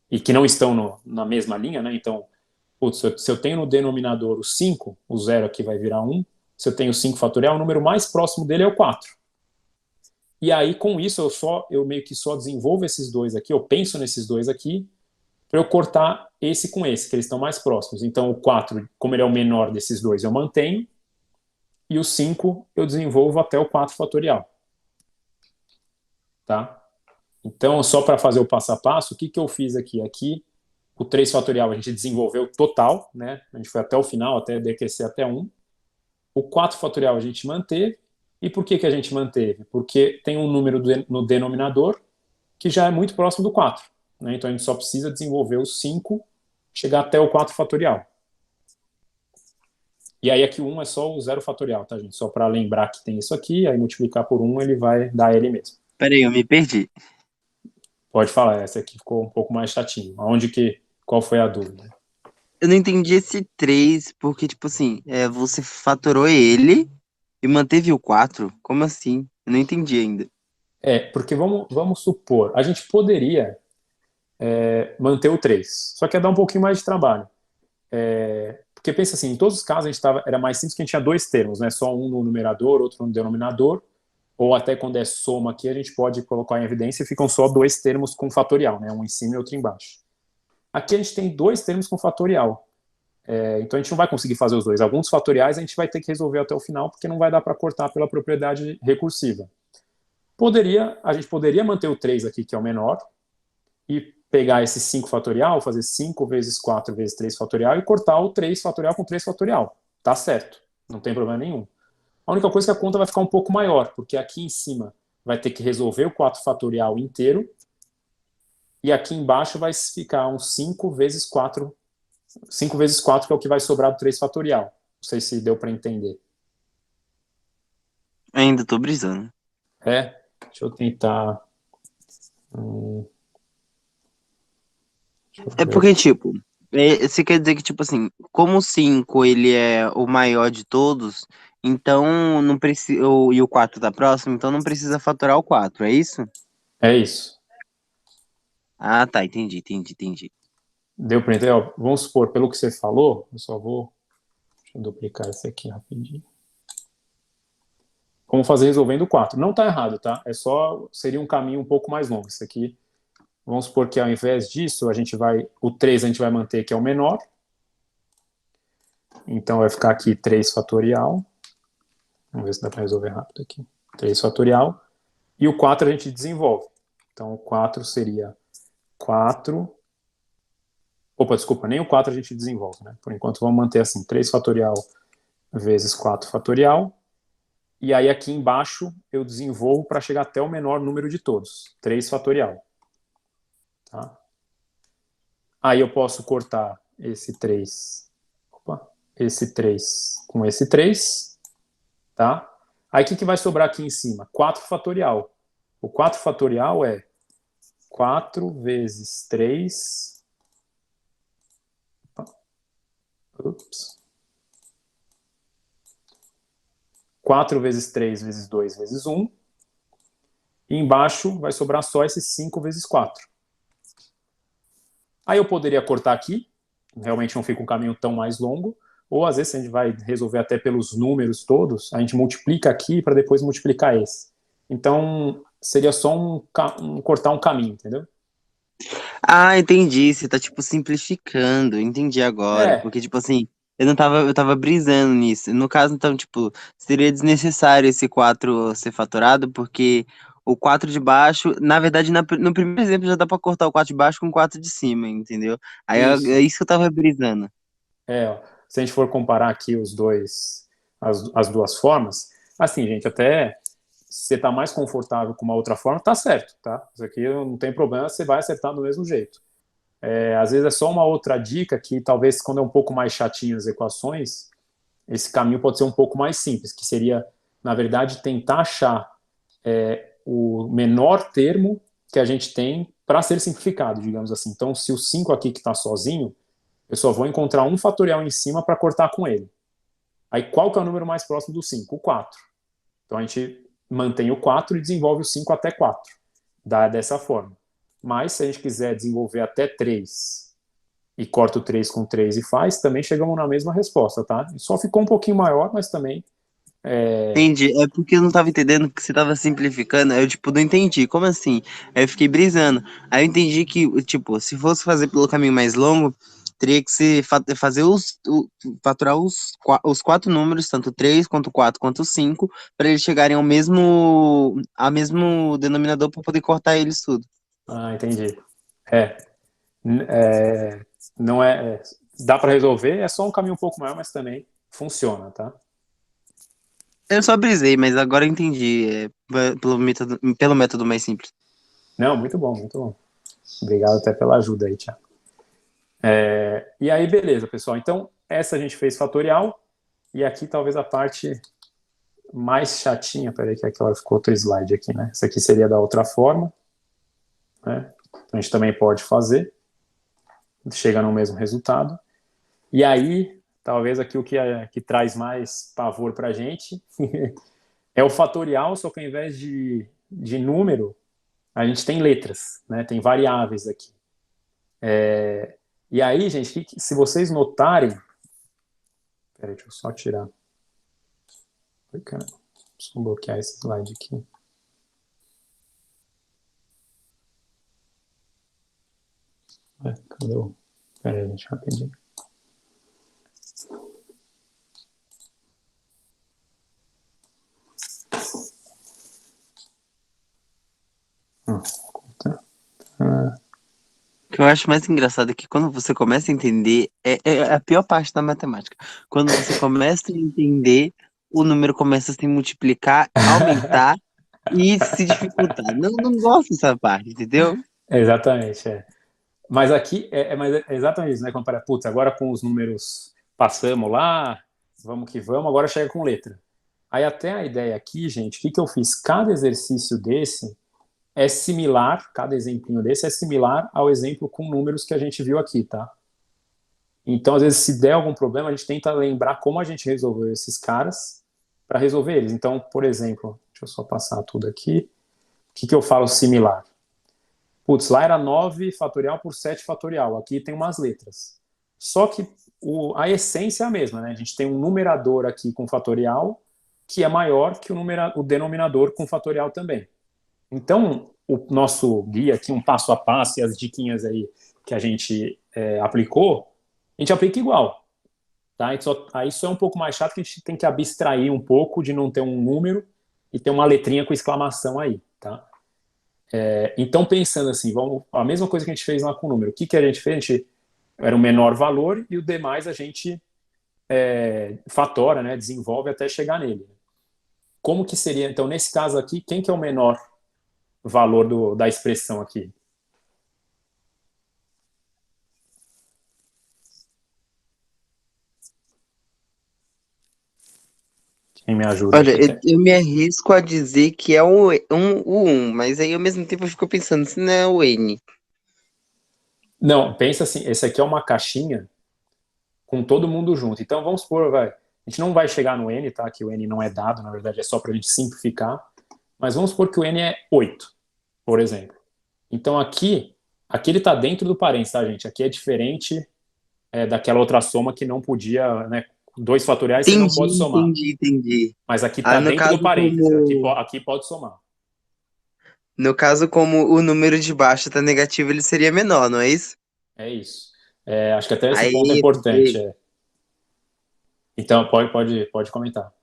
e que não estão na mesma linha, né? Então, putz, se eu tenho no denominador o 5, o 0 aqui vai virar 1. Se eu tenho 5 fatorial, o número mais próximo dele é o 4. E aí, com isso, eu meio que só desenvolvo esses dois aqui, eu penso nesses dois aqui, para eu cortar esse com esse, que eles estão mais próximos. Então, o 4, como ele é o menor desses dois, eu mantenho, e o 5 eu desenvolvo até o 4 fatorial. Tá? Então, só para fazer o passo a passo, o que eu fiz aqui? Aqui, o 3 fatorial a gente desenvolveu total, né? A gente foi até o final, até decrescer até 1. O 4 fatorial a gente manteve, E por que a gente manteve? Porque tem um número no denominador que já é muito próximo do 4. Né? Então a gente só precisa desenvolver o 5, chegar até o 4 fatorial. E aí aqui o 1 é só o 0 fatorial, tá, gente? Só para lembrar que tem isso aqui, aí multiplicar por 1 ele vai dar ele mesmo.
Peraí, eu me perdi.
Pode falar, essa aqui ficou um pouco mais chatinho. Qual foi a dúvida?
Eu não entendi esse 3 porque, tipo assim, você fatorou ele e manteve o 4. Como assim? Eu não entendi ainda.
Porque vamos supor, a gente poderia manter o 3, só que ia dar um pouquinho mais de trabalho. Porque pensa assim, em todos os casos era mais simples que a gente tinha dois termos, né? Só um no numerador, outro no denominador, ou até quando é soma aqui, a gente pode colocar em evidência e ficam só dois termos com fatorial, né? Um em cima e outro embaixo. Aqui a gente tem dois termos com fatorial. Então a gente não vai conseguir fazer os dois. Alguns fatoriais a gente vai ter que resolver até o final, porque não vai dar para cortar pela propriedade recursiva. A gente poderia manter o 3 aqui, que é o menor, e pegar esse 5 fatorial, fazer 5 vezes 4 vezes 3 fatorial e cortar o 3 fatorial com 3 fatorial. Tá certo, não tem problema nenhum. A única coisa é que a conta vai ficar um pouco maior, porque aqui em cima vai ter que resolver o 4 fatorial inteiro, e aqui embaixo vai ficar um 5 vezes 4, 5 vezes 4, que é o que vai sobrar do 3 fatorial. Não sei se deu para entender.
Ainda tô brisando.
Deixa eu tentar...
É porque, tipo, você quer dizer que, tipo assim, como o 5 ele é o maior de todos, então não precisa. E o 4 tá próximo, então não precisa fatorar o 4, é isso?
É isso.
Ah, tá, entendi.
Deu para entender? Ó, vamos supor, pelo que você falou, eu só vou... Deixa eu duplicar esse aqui rapidinho. Como fazer resolvendo o 4. Não está errado, tá? Seria um caminho um pouco mais longo. Isso aqui, vamos supor que ao invés disso, o 3 a gente vai manter que é o menor. Então vai ficar aqui 3 fatorial. Vamos ver se dá para resolver rápido aqui. 3 fatorial. E o 4 a gente desenvolve. Então o 4 seria 4. Opa, desculpa, nem o 4 a gente desenvolve, né? Por enquanto vamos manter assim, 3 fatorial vezes 4 fatorial. E aí aqui embaixo eu desenvolvo para chegar até o menor número de todos, 3 fatorial. Tá? Aí eu posso cortar esse 3 com esse 3. Tá? Aí o que vai sobrar aqui em cima? 4 fatorial. O 4 fatorial é 4 vezes 3... Ups. 4 vezes 3 vezes 2 vezes 1. E embaixo vai sobrar só esse 5 vezes 4. Aí eu poderia cortar aqui, realmente não fica um caminho tão mais longo, ou às vezes a gente vai resolver até pelos números todos, a gente multiplica aqui para depois multiplicar esse. Então, seria só cortar um caminho, entendeu?
Ah, entendi. Você tá, tipo, simplificando. Entendi agora.
É,
Porque, tipo assim, eu tava brisando nisso. No caso, então, tipo, seria desnecessário esse 4 ser fatorado, porque o 4 de baixo, na verdade, no primeiro exemplo já dá pra cortar o 4 de baixo com o 4 de cima, entendeu? Aí é
isso.
isso que eu tava brisando.
Ó, se a gente for comparar aqui as duas formas, assim, gente, até se você está mais confortável com uma outra forma, tá certo, tá? Isso aqui não tem problema, você vai acertar do mesmo jeito. Às vezes é só uma outra dica que talvez quando é um pouco mais chatinho as equações, esse caminho pode ser um pouco mais simples, que seria, na verdade, tentar achar o menor termo que a gente tem para ser simplificado, digamos assim. Então, se o 5 aqui que está sozinho, eu só vou encontrar um fatorial em cima para cortar com ele. Aí qual que é o número mais próximo do 5? O 4. Então a gente mantém o 4 e desenvolve o 5 até 4. Dá dessa forma. Mas se a gente quiser desenvolver até 3 e corta o 3 com 3 e faz, também chegamos na mesma resposta, tá? Só ficou um pouquinho maior, mas também...
Entendi. É porque eu não tava entendendo que você tava simplificando. Aí eu, tipo, não entendi. Como assim? Aí eu fiquei brisando. Aí eu entendi que, tipo, se fosse fazer pelo caminho mais longo, teria que se fazer faturar os 4 números, tanto o 3 quanto o 4 quanto o 5, para eles chegarem ao mesmo denominador para poder cortar eles tudo.
Entendi. É, é, não dá para resolver, é só um caminho um pouco maior, mas também funciona, tá?
Eu só brisei, mas agora eu entendi. Pelo método mais simples.
Não, muito bom, muito bom. Obrigado até pela ajuda aí, Thiago. E aí, beleza, pessoal. Então, essa a gente fez fatorial. E aqui talvez a parte mais chatinha. Peraí que aquela ficou outro slide aqui, né? Essa aqui seria da outra forma, né? Então, a gente também pode fazer. Chega no mesmo resultado. E aí, talvez aqui o que traz mais pavor pra gente é o fatorial, só que ao invés de número, a gente tem letras, né? Tem variáveis aqui. E aí, gente, se vocês notarem... Peraí, deixa eu só tirar. Deixa eu bloquear esse slide aqui. Cadê o... Peraí, gente, rapidinho.
O que eu acho mais engraçado é que quando você começa a entender, é a pior parte da matemática. Quando você começa a entender, o número começa a se multiplicar, aumentar e se dificultar. Não gosto dessa parte, entendeu?
Exatamente, é. Mas aqui mas é exatamente isso, né? Quando para, putz, agora com os números passamos lá, vamos que vamos, agora chega com letra. Aí até a ideia aqui, gente, o que eu fiz? Cada exercício desse é similar, cada exemplinho desse é similar ao exemplo com números que a gente viu aqui, tá? Então, às vezes, se der algum problema, a gente tenta lembrar como a gente resolveu esses caras para resolver eles. Então, por exemplo, deixa eu só passar tudo aqui. O que eu falo similar? Putz, lá era 9 fatorial por 7 fatorial. Aqui tem umas letras. Só que a essência é a mesma, né? A gente tem um numerador aqui com fatorial que é maior que o denominador com fatorial também. Então, o nosso guia aqui, um passo a passo e as diquinhas aí que a gente aplicou, a gente aplica igual. Tá? Aí isso é um pouco mais chato, que a gente tem que abstrair um pouco de não ter um número e ter uma letrinha com exclamação aí. Tá? Então, pensando assim, a mesma coisa que a gente fez lá com o número. O que a gente fez? A gente era o menor valor e o demais a gente fatora, né, desenvolve até chegar nele. Como que seria, então, nesse caso aqui, quem que é o menor valor da expressão aqui? Quem me ajuda
Olha,
aqui?
eu me arrisco a dizer que é o 1, mas aí ao mesmo tempo eu fico pensando, se não é o N.
Não, pensa assim, esse aqui é uma caixinha com todo mundo junto. Então, vamos supor, a gente não vai chegar no N, tá? Que o N não é dado, na verdade é só para a gente simplificar. Mas vamos supor que o N é 8, por exemplo. Então, aqui ele está dentro do parênteses, tá, gente? Aqui é diferente daquela outra soma que não podia, né? 2 fatoriais você não pode somar.
Entendi.
Mas aqui está dentro do parênteses, aqui pode somar.
No caso, como o número de baixo tá negativo, ele seria menor, não é isso?
É isso. Acho que até esse
Aí,
ponto é importante. Então, pode comentar.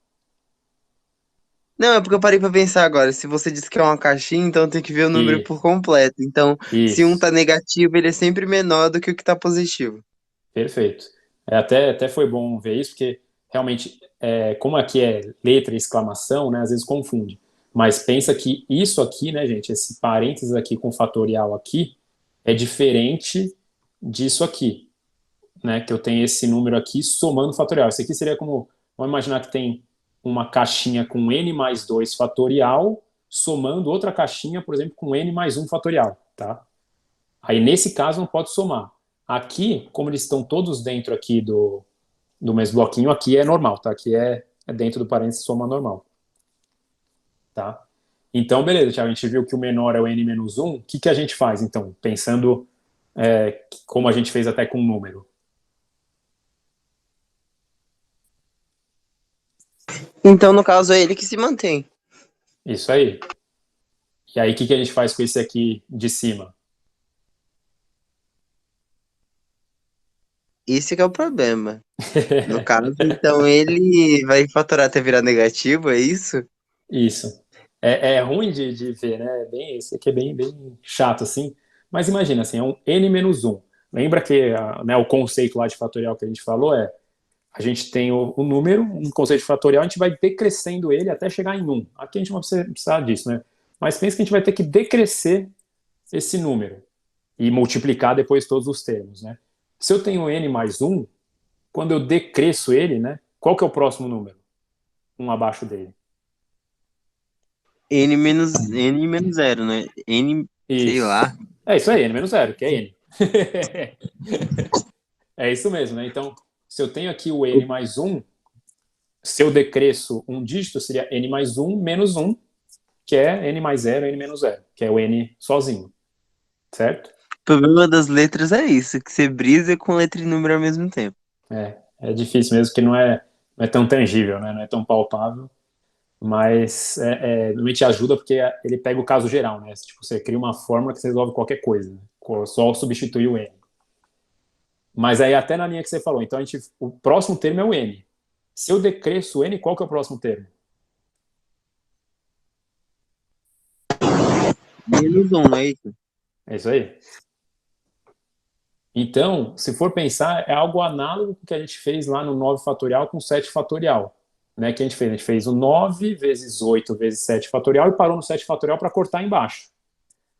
Não, é porque eu parei pra pensar agora. Se você disse que é uma caixinha, então tem que ver o número
E
por completo. Então, se um
isso.
tá negativo, ele é sempre menor do que o que tá positivo.
Perfeito. Até foi bom ver isso, porque realmente, como aqui é letra e exclamação, né, às vezes confunde. Mas pensa que isso aqui, né, gente, esse parênteses aqui com fatorial aqui, é diferente disso aqui, né, que eu tenho esse número aqui somando fatorial. Isso aqui seria como, vamos imaginar que tem uma caixinha com n mais 2 fatorial, somando outra caixinha, por exemplo, com n mais 1 fatorial, tá? Aí, nesse caso, não pode somar. Aqui, como eles estão todos dentro aqui do mesmo bloquinho, aqui é normal, tá? Aqui é dentro do parênteses soma normal. Tá? Então, beleza, Thiago, a gente viu que o menor é o n menos 1. O que a gente faz, então? Pensando como a gente fez até com o número.
Então, no caso, é ele que se mantém.
Isso aí. E aí, o que a gente faz com esse aqui de cima?
Esse que é o problema. No caso, então, ele vai fatorar até virar negativo, é isso?
Isso. É ruim de ver, né? Esse aqui é bem chato, assim. Mas imagina, assim, é um n menos 1. Lembra que né, o conceito lá de fatorial que a gente falou a gente tem o número, um conceito fatorial, a gente vai decrescendo ele até chegar em 1. Aqui a gente não vai precisar disso, né? Mas pensa que a gente vai ter que decrescer esse número e multiplicar depois todos os termos, né? Se eu tenho n mais 1, quando eu decresço ele, né? Qual que é o próximo número? Um abaixo dele.
N menos 0, né? N, sei
Isso.
lá.
É isso aí, n menos 0, que é n. É isso mesmo, né? Então, se eu tenho aqui o n mais 1, se eu decresço um dígito, seria n mais 1 menos 1, que é n mais 0, n menos 0, que é o n sozinho. Certo?
O problema das letras é isso, que você brisa com letra e número ao mesmo tempo.
É difícil mesmo, que não é tão tangível, né? Não é tão palpável, mas realmente ajuda porque ele pega o caso geral, né? Tipo, você cria uma fórmula que você resolve qualquer coisa, né? Só substituir o n. Mas aí até na linha que você falou, então o próximo termo é o n. Se eu decresço o n, qual que é o próximo termo?
Menos 1, é isso?
É isso aí. Então, se for pensar, é algo análogo com o que a gente fez lá no 9 fatorial com 7 fatorial. Né, que a gente fez? A gente fez o 9 vezes 8 vezes 7 fatorial e parou no 7 fatorial para cortar embaixo.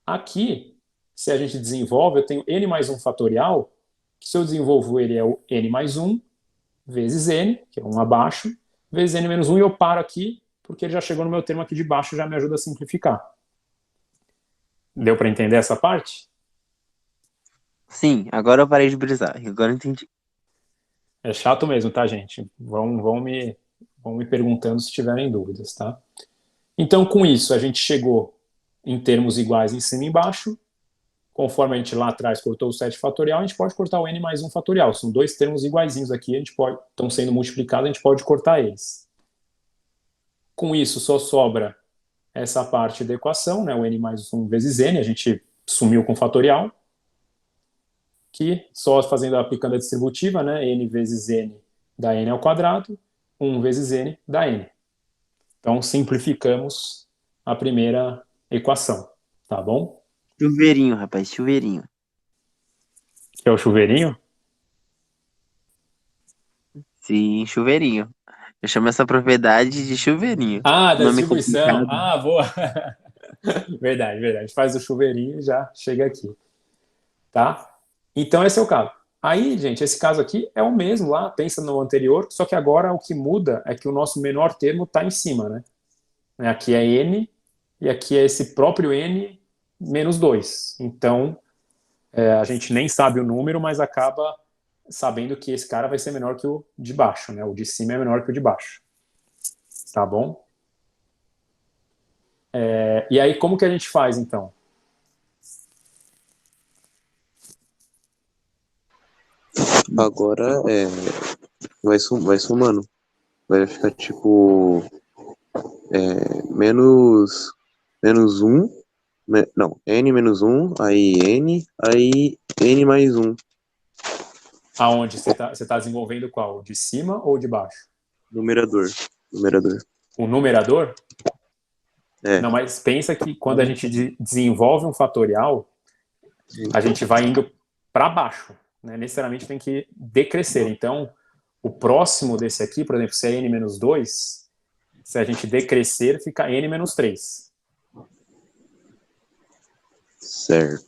Aqui, se a gente desenvolve, eu tenho n mais 1 fatorial, que se eu desenvolvo ele é o n mais 1 vezes n, que é 1 abaixo, vezes n menos 1, e eu paro aqui, porque ele já chegou no meu termo aqui de baixo, já me ajuda a simplificar. Deu para entender essa parte?
Sim, agora eu parei de brisar. Agora eu entendi.
É chato mesmo, tá, gente? Vão me perguntando se tiverem dúvidas, tá? Então, com isso, a gente chegou em termos iguais em cima e embaixo. Conforme a gente lá atrás cortou o 7 fatorial, a gente pode cortar o n mais 1 fatorial. São dois termos iguaizinhos aqui, estão sendo multiplicados, a gente pode cortar eles. Com isso, só sobra essa parte da equação, né, o n mais 1 vezes n, a gente sumiu com o fatorial, que só aplicando a distributiva, né, n vezes n dá n ao quadrado, 1 vezes n dá n. Então, simplificamos a primeira equação, tá bom?
Chuveirinho, rapaz, chuveirinho.
Que é o chuveirinho?
Sim, chuveirinho. Eu chamo essa propriedade de chuveirinho.
Ah, da
Nome
distribuição.
complicado.
Ah, boa. Verdade, verdade. A gente faz o chuveirinho e já chega aqui. Tá? Então, esse é o caso. Aí, gente, esse caso aqui é o mesmo lá, pensa no anterior, só que agora o que muda é que o nosso menor termo está em cima, né? Aqui é n, e aqui é esse próprio n menos 2. Então, a gente nem sabe o número, mas acaba sabendo que esse cara vai ser menor que o de baixo, né? O de cima é menor que o de baixo. Tá bom? E aí, como que a gente faz, então?
Agora vai somando. Vai ficar tipo menos 1. Não, n menos 1, aí n mais 1.
Aonde você tá desenvolvendo qual? De cima ou de baixo?
Numerador.
O numerador?
É.
Não, mas pensa que quando a gente desenvolve um fatorial, a gente vai indo para baixo, né? Necessariamente tem que decrescer. Então, o próximo desse aqui, por exemplo, se é n menos 2, se a gente decrescer, fica n menos 3.
Certo.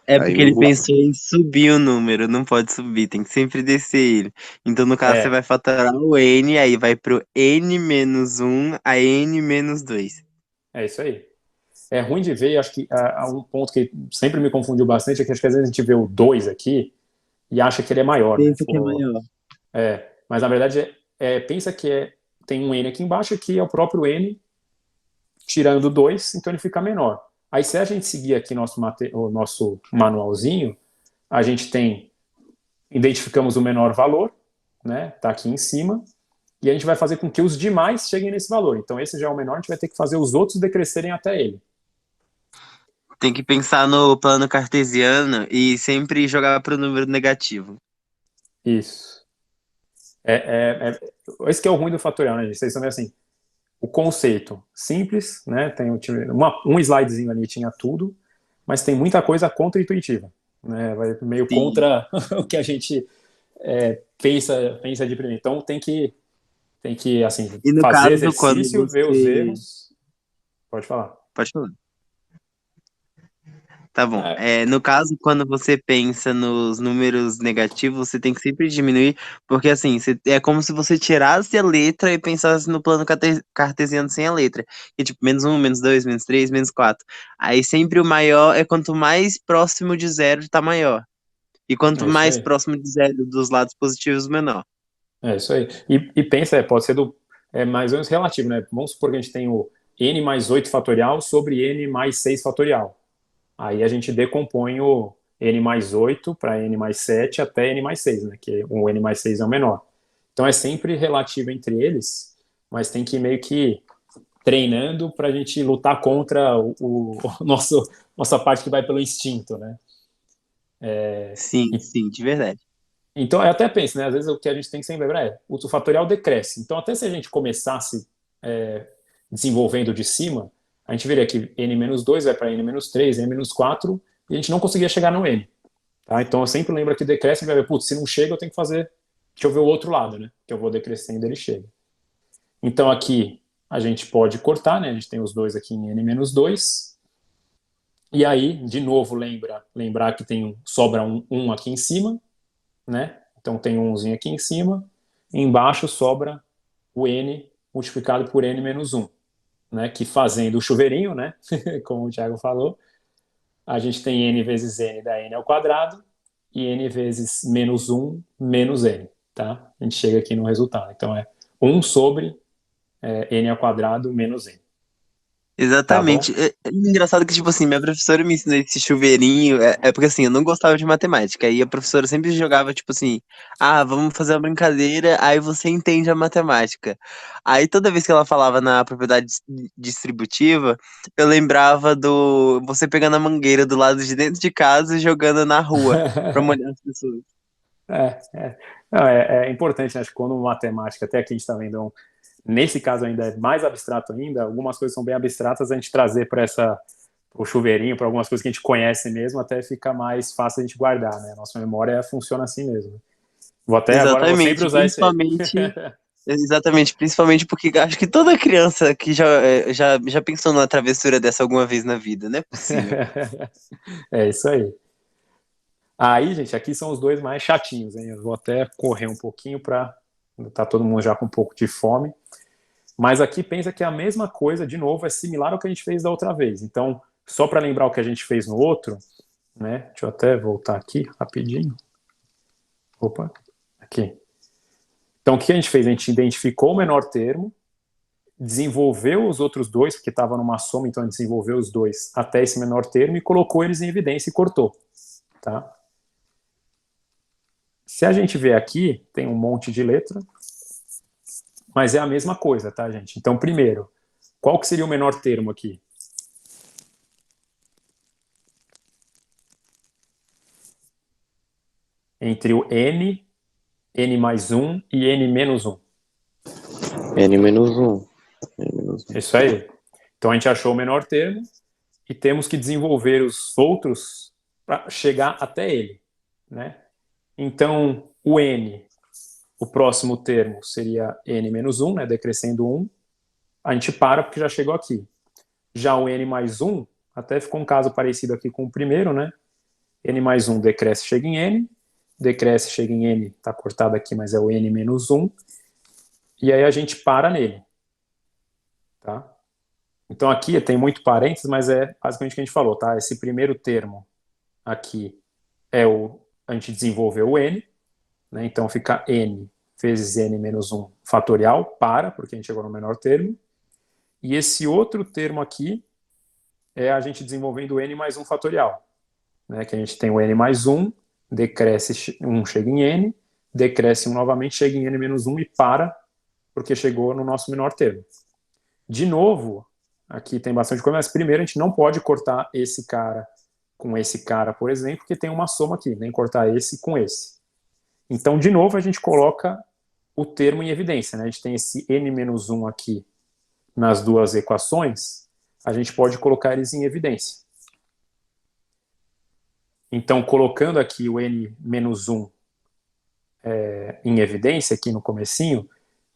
É
Aí
porque ele pensou em subir o número, não pode subir, tem que sempre descer ele. Então, no caso, você vai fatorar o n, aí vai pro n menos 1 a n menos 2.
É isso aí. É ruim de ver, acho que há um ponto que sempre me confundiu bastante, é que acho que às vezes a gente vê o 2 aqui e acha que ele é maior.
Pensa
Né?
que é maior.
Mas na verdade, pensa que tem um n aqui embaixo, que é o próprio n, tirando 2, então ele fica menor. Aí se a gente seguir aqui o nosso manualzinho, a gente identificamos o menor valor, né? Tá aqui em cima, e a gente vai fazer com que os demais cheguem nesse valor. Então esse já é o menor, a gente vai ter que fazer os outros decrescerem até ele.
Tem que pensar no plano cartesiano e sempre jogar pro número negativo.
Isso. Esse que é o ruim do fatorial, né, gente? Vocês estão vendo assim, o conceito simples, né? Tem um slidezinho ali, tinha tudo, mas tem muita coisa contra-intuitiva, né? Vai meio
Sim.
contra o que a gente pensa de primeiro. Então tem que assim,
E no
fazer
caso, quando
exercício, ver os
você.
erros. Pode falar.
Pode falar. Tá bom.
É,
No caso, quando você pensa nos números negativos, você tem que sempre diminuir, porque assim, é como se você tirasse a letra e pensasse no plano cartesiano sem a letra. E tipo, -1, -2, -3, -4. Aí sempre o maior é quanto mais próximo de zero tá maior. E quanto
é isso
mais
aí.
próximo de zero dos lados positivos, menor.
É isso aí. E pensa, pode ser mais ou menos relativo, né? Vamos supor que a gente tem o n mais 8 fatorial sobre n mais 6 fatorial. Aí a gente decompõe o n mais 8 para n mais 7 até n mais 6, né? Que o n mais 6 é o menor. Então é sempre relativo entre eles, mas tem que ir meio que treinando para a gente lutar contra o nossa parte que vai pelo instinto, né?
Sim, sim, de verdade.
Então, eu até penso, né? Às vezes o que a gente tem que sempre lembrar o fatorial decresce. Então, até se a gente começasse desenvolvendo de cima, a gente veria que n-2 vai para n-3, n-4, e a gente não conseguia chegar no n. Tá? Então, eu sempre lembro que decresce e vai ver, putz, se não chega, eu tenho que fazer, deixa eu ver o outro lado, né? Que eu vou decrescendo e ele chega. Então, aqui a gente pode cortar, né? A gente tem os dois aqui em n-2. E aí, de novo, lembrar que sobra um aqui em cima, né? Então tem um umzinho aqui em cima, e embaixo sobra o n multiplicado por n menos 1, né? Que fazendo o chuveirinho, né? Como o Thiago falou, a gente tem n vezes n dá n ao quadrado e n vezes menos 1 menos n, tá? A gente chega aqui no resultado. Então é 1 sobre n ao quadrado menos n, tá
Exatamente.
bom?
É engraçado que, tipo assim, minha professora me ensinou esse chuveirinho. É porque, assim, eu não gostava de matemática. E a professora sempre jogava, tipo assim, vamos fazer uma brincadeira, aí você entende a matemática. Aí toda vez que ela falava na propriedade distributiva, eu lembrava do você pegando a mangueira do lado de dentro de casa e jogando na rua pra molhar as pessoas.
Não, é importante, né? Acho que quando matemática, até aqui a gente está vendo nesse caso ainda é mais abstrato ainda, algumas coisas são bem abstratas, a gente trazer para o chuveirinho, para algumas coisas que a gente conhece mesmo, até fica mais fácil a gente guardar, né? Nossa memória funciona assim mesmo. Agora vou sempre
Exatamente,
usar esse aí.
principalmente. Exatamente, principalmente porque acho que toda criança que já pensou numa travessura dessa alguma vez na vida, não é possível.
É isso aí. Aí, gente, aqui são os dois mais chatinhos, hein? Eu vou até correr um pouquinho para tá todo mundo já com um pouco de fome. Mas aqui pensa que é a mesma coisa, de novo, é similar ao que a gente fez da outra vez. Então, só para lembrar o que a gente fez no outro, né? Deixa eu até voltar aqui rapidinho. Opa, aqui. Então, o que a gente fez? A gente identificou o menor termo, desenvolveu os outros dois, porque estava numa soma, então a gente desenvolveu os dois até esse menor termo e colocou eles em evidência e cortou. Tá? Se a gente ver aqui, tem um monte de letra, mas é a mesma coisa, tá, gente? Então, primeiro, qual que seria o menor termo aqui? Entre o n mais 1 e n menos 1.
N-1. N-1.
Isso aí. Então, a gente achou o menor termo e temos que desenvolver os outros para chegar até ele, né? Então, o n, o próximo termo seria n menos 1, né, decrescendo 1. A gente para porque já chegou aqui. Já o n mais 1, até ficou um caso parecido aqui com o primeiro, né? N mais 1 decresce, chega em n. Decresce, chega em n, está cortado aqui, mas é o n menos 1. E aí a gente para nele. Tá? Então aqui tem muito parênteses, mas é basicamente o que a gente falou, tá? Esse primeiro termo aqui a gente desenvolveu o n, né? Então fica n vezes n menos 1 fatorial, porque a gente chegou no menor termo. E esse outro termo aqui é a gente desenvolvendo o n mais 1 fatorial, né? Que a gente tem o n mais 1, decresce 1, chega em n, decresce 1 novamente, chega em n menos 1 e para, porque chegou no nosso menor termo. De novo, aqui tem bastante coisa, mas primeiro a gente não pode cortar esse cara com esse cara, por exemplo, porque tem uma soma aqui, nem cortar esse com esse. Então, de novo, a gente coloca o termo em evidência, né? A gente tem esse n menos 1 aqui nas duas equações, a gente pode colocar eles em evidência. Então, colocando aqui o n menos 1 em evidência aqui no comecinho, o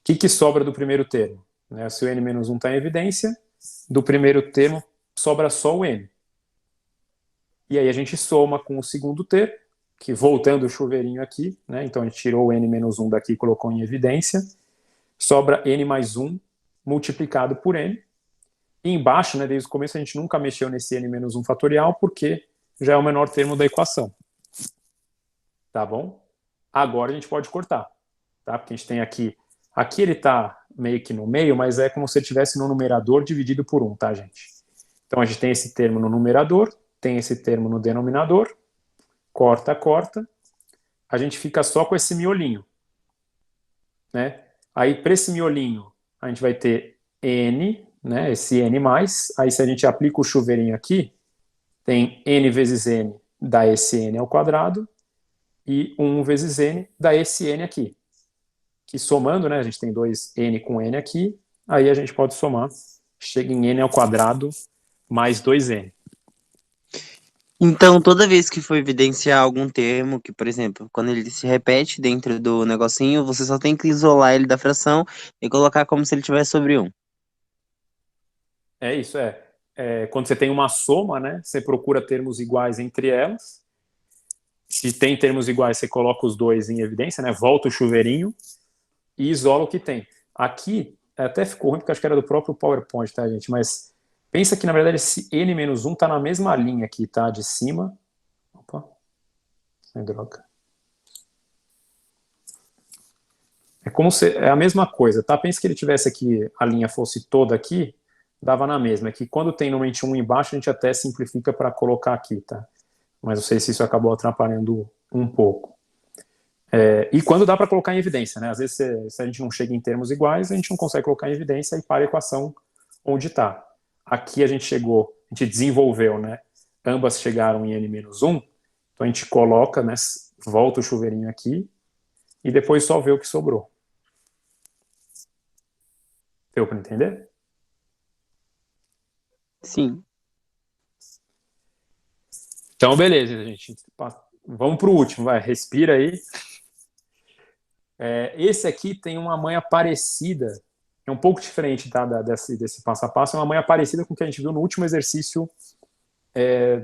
que sobra do primeiro termo? Né? Se o n-1 está em evidência, do primeiro termo sobra só o n. E aí a gente soma com o segundo termo, que voltando o chuveirinho aqui, né? Então a gente tirou o n-1 daqui e colocou em evidência, sobra n mais 1 multiplicado por n. E embaixo, né, desde o começo, a gente nunca mexeu nesse n-1 fatorial, porque já é o menor termo da equação. Tá bom? Agora a gente pode cortar, tá? Porque a gente tem aqui ele está meio que no meio, mas é como se ele estivesse no numerador dividido por 1, tá, gente? Então a gente tem esse termo no numerador, tem esse termo no denominador, corta, corta, a gente fica só com esse miolinho, né? Aí para esse miolinho a gente vai ter n, né, esse n mais, aí se a gente aplica o chuveirinho aqui, tem n vezes n dá esse n ao quadrado, e 1 vezes n dá esse n aqui. Que somando, né, a gente tem 2n com n aqui, aí a gente pode somar, chega em n ao quadrado mais 2n.
Então, toda vez que for evidenciar algum termo, que, por exemplo, quando ele se repete dentro do negocinho, você só tem que isolar ele da fração e colocar como se ele tivesse sobre 1.
É isso, quando você tem uma soma, né, você procura termos iguais entre elas. Se tem termos iguais, você coloca os dois em evidência, né, volta o chuveirinho e isola o que tem. Aqui, até ficou ruim, porque acho que era do próprio PowerPoint, tá, gente? Mas pensa que, na verdade, esse n-1 está na mesma linha aqui, tá? De cima. Opa. Ai, droga. É a mesma coisa, tá? Pensa que ele tivesse aqui, a linha fosse toda aqui, dava na mesma. É que quando tem normalmente um embaixo, a gente até simplifica para colocar aqui, tá? Mas não sei se isso acabou atrapalhando um pouco. E quando dá para colocar em evidência, né? Às vezes, se a gente não chega em termos iguais, a gente não consegue colocar em evidência e para a equação onde está. Aqui a gente desenvolveu, né? Ambas chegaram em n-1, então a gente coloca, né? Volta o chuveirinho aqui e depois só vê o que sobrou. Deu para entender?
Sim.
Então, beleza, gente. Vamos para o último, vai. Respira aí. Esse aqui tem uma manha parecida, é um pouco diferente, tá, desse passo a passo, é uma manha parecida com o que a gente viu no último exercício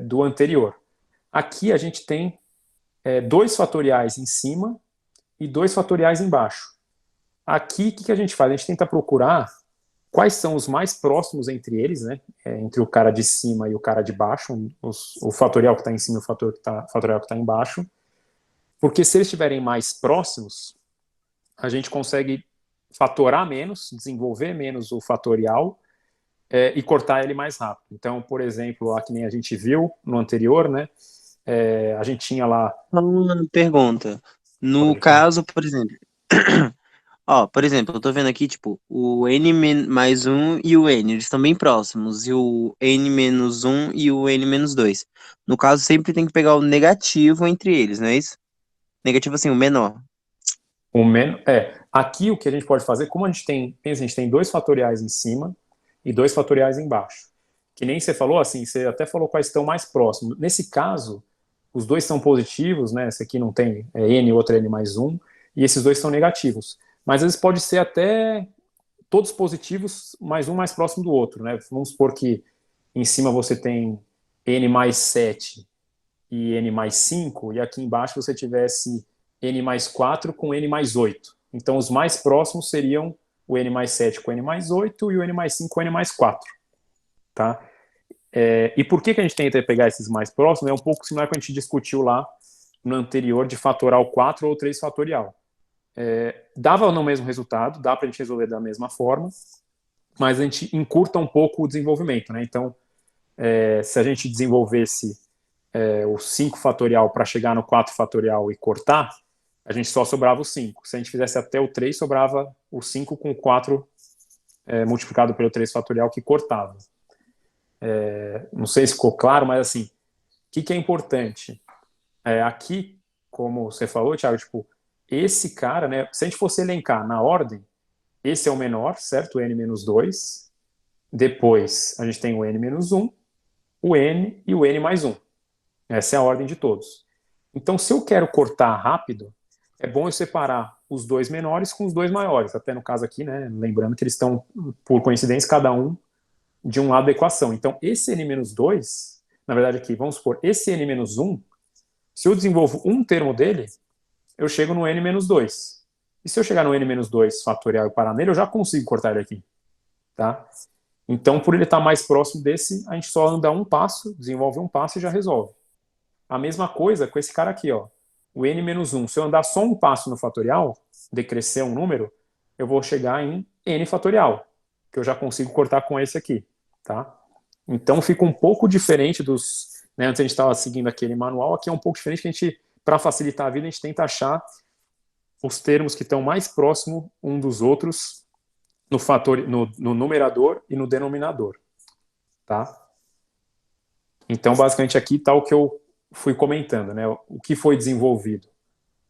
do anterior. Aqui a gente tem 2 fatoriais em cima e 2 fatoriais embaixo. Aqui, o que a gente faz? A gente tenta procurar quais são os mais próximos entre eles, né? Entre o cara de cima e o cara de baixo, o fatorial que está em cima e o fatorial que está embaixo. Porque se eles estiverem mais próximos, a gente consegue fatorar menos, desenvolver menos o fatorial e cortar ele mais rápido. Então, por exemplo, lá que nem a gente viu no anterior, né? A gente tinha lá...
Uma pergunta. No
Pode falar.
caso, por exemplo... Ó, por exemplo, eu tô vendo aqui, tipo, o n mais 1 e o n, eles estão bem próximos, e o n menos 1 e o n menos 2. No caso, sempre tem que pegar o negativo entre eles, não é isso? Negativo assim, o menor.
Aqui o que a gente pode fazer, como a gente tem 2 fatoriais em cima e 2 fatoriais embaixo. Que nem você falou, assim, você até falou quais estão mais próximos. Nesse caso, os dois são positivos, né? Esse aqui não tem n, outro é n mais 1, e esses dois são negativos. Mas às vezes pode ser até todos positivos, mas um mais próximo do outro, né? Vamos supor que em cima você tem n mais 7 e n mais 5, e aqui embaixo você tivesse n mais 4 com n mais 8. Então os mais próximos seriam o n mais 7 com n mais 8 e o n mais 5 com n mais 4. Tá? E por que a gente tenta pegar esses mais próximos? É um pouco similar ao que a gente discutiu lá no anterior de fatoral 4 ou 3 fatorial. Dava no mesmo resultado, dá para a gente resolver da mesma forma, mas a gente encurta um pouco o desenvolvimento, né? Então, se a gente desenvolvesse o 5 fatorial para chegar no 4 fatorial e cortar, a gente só sobrava o 5. Se a gente fizesse até o 3, sobrava o 5 com o 4 multiplicado pelo 3 fatorial que cortava. Não sei se ficou claro, mas assim, o que é importante? Aqui, como você falou, Thiago, tipo, esse cara, né, se a gente fosse elencar na ordem, esse é o menor, certo? O n-2. Depois, a gente tem o n-1, o n e o n mais 1. Essa é a ordem de todos. Então, se eu quero cortar rápido, é bom eu separar os dois menores com os dois maiores, até no caso aqui, né, lembrando que eles estão, por coincidência, cada um de um lado da equação. Então, esse n-2, na verdade aqui, vamos supor, esse n-1, se eu desenvolvo um termo dele, eu chego no n-2. E se eu chegar no n-2 fatorial e parar nele, eu já consigo cortar ele aqui. Tá? Então, por ele estar mais próximo desse, a gente só anda um passo, desenvolve um passo e já resolve. A mesma coisa com esse cara aqui, ó, o n-1. Se eu andar só um passo no fatorial, decrescer um número, eu vou chegar em n fatorial, que eu já consigo cortar com esse aqui. Tá? Então, fica um pouco diferente dos... Né, antes a gente estava seguindo aquele manual, aqui é um pouco diferente, que a gente, para facilitar a vida, a gente tenta achar os termos que estão mais próximos um dos outros no numerador e no denominador, tá? Então, basicamente, aqui está o que eu fui comentando, né? O que foi desenvolvido?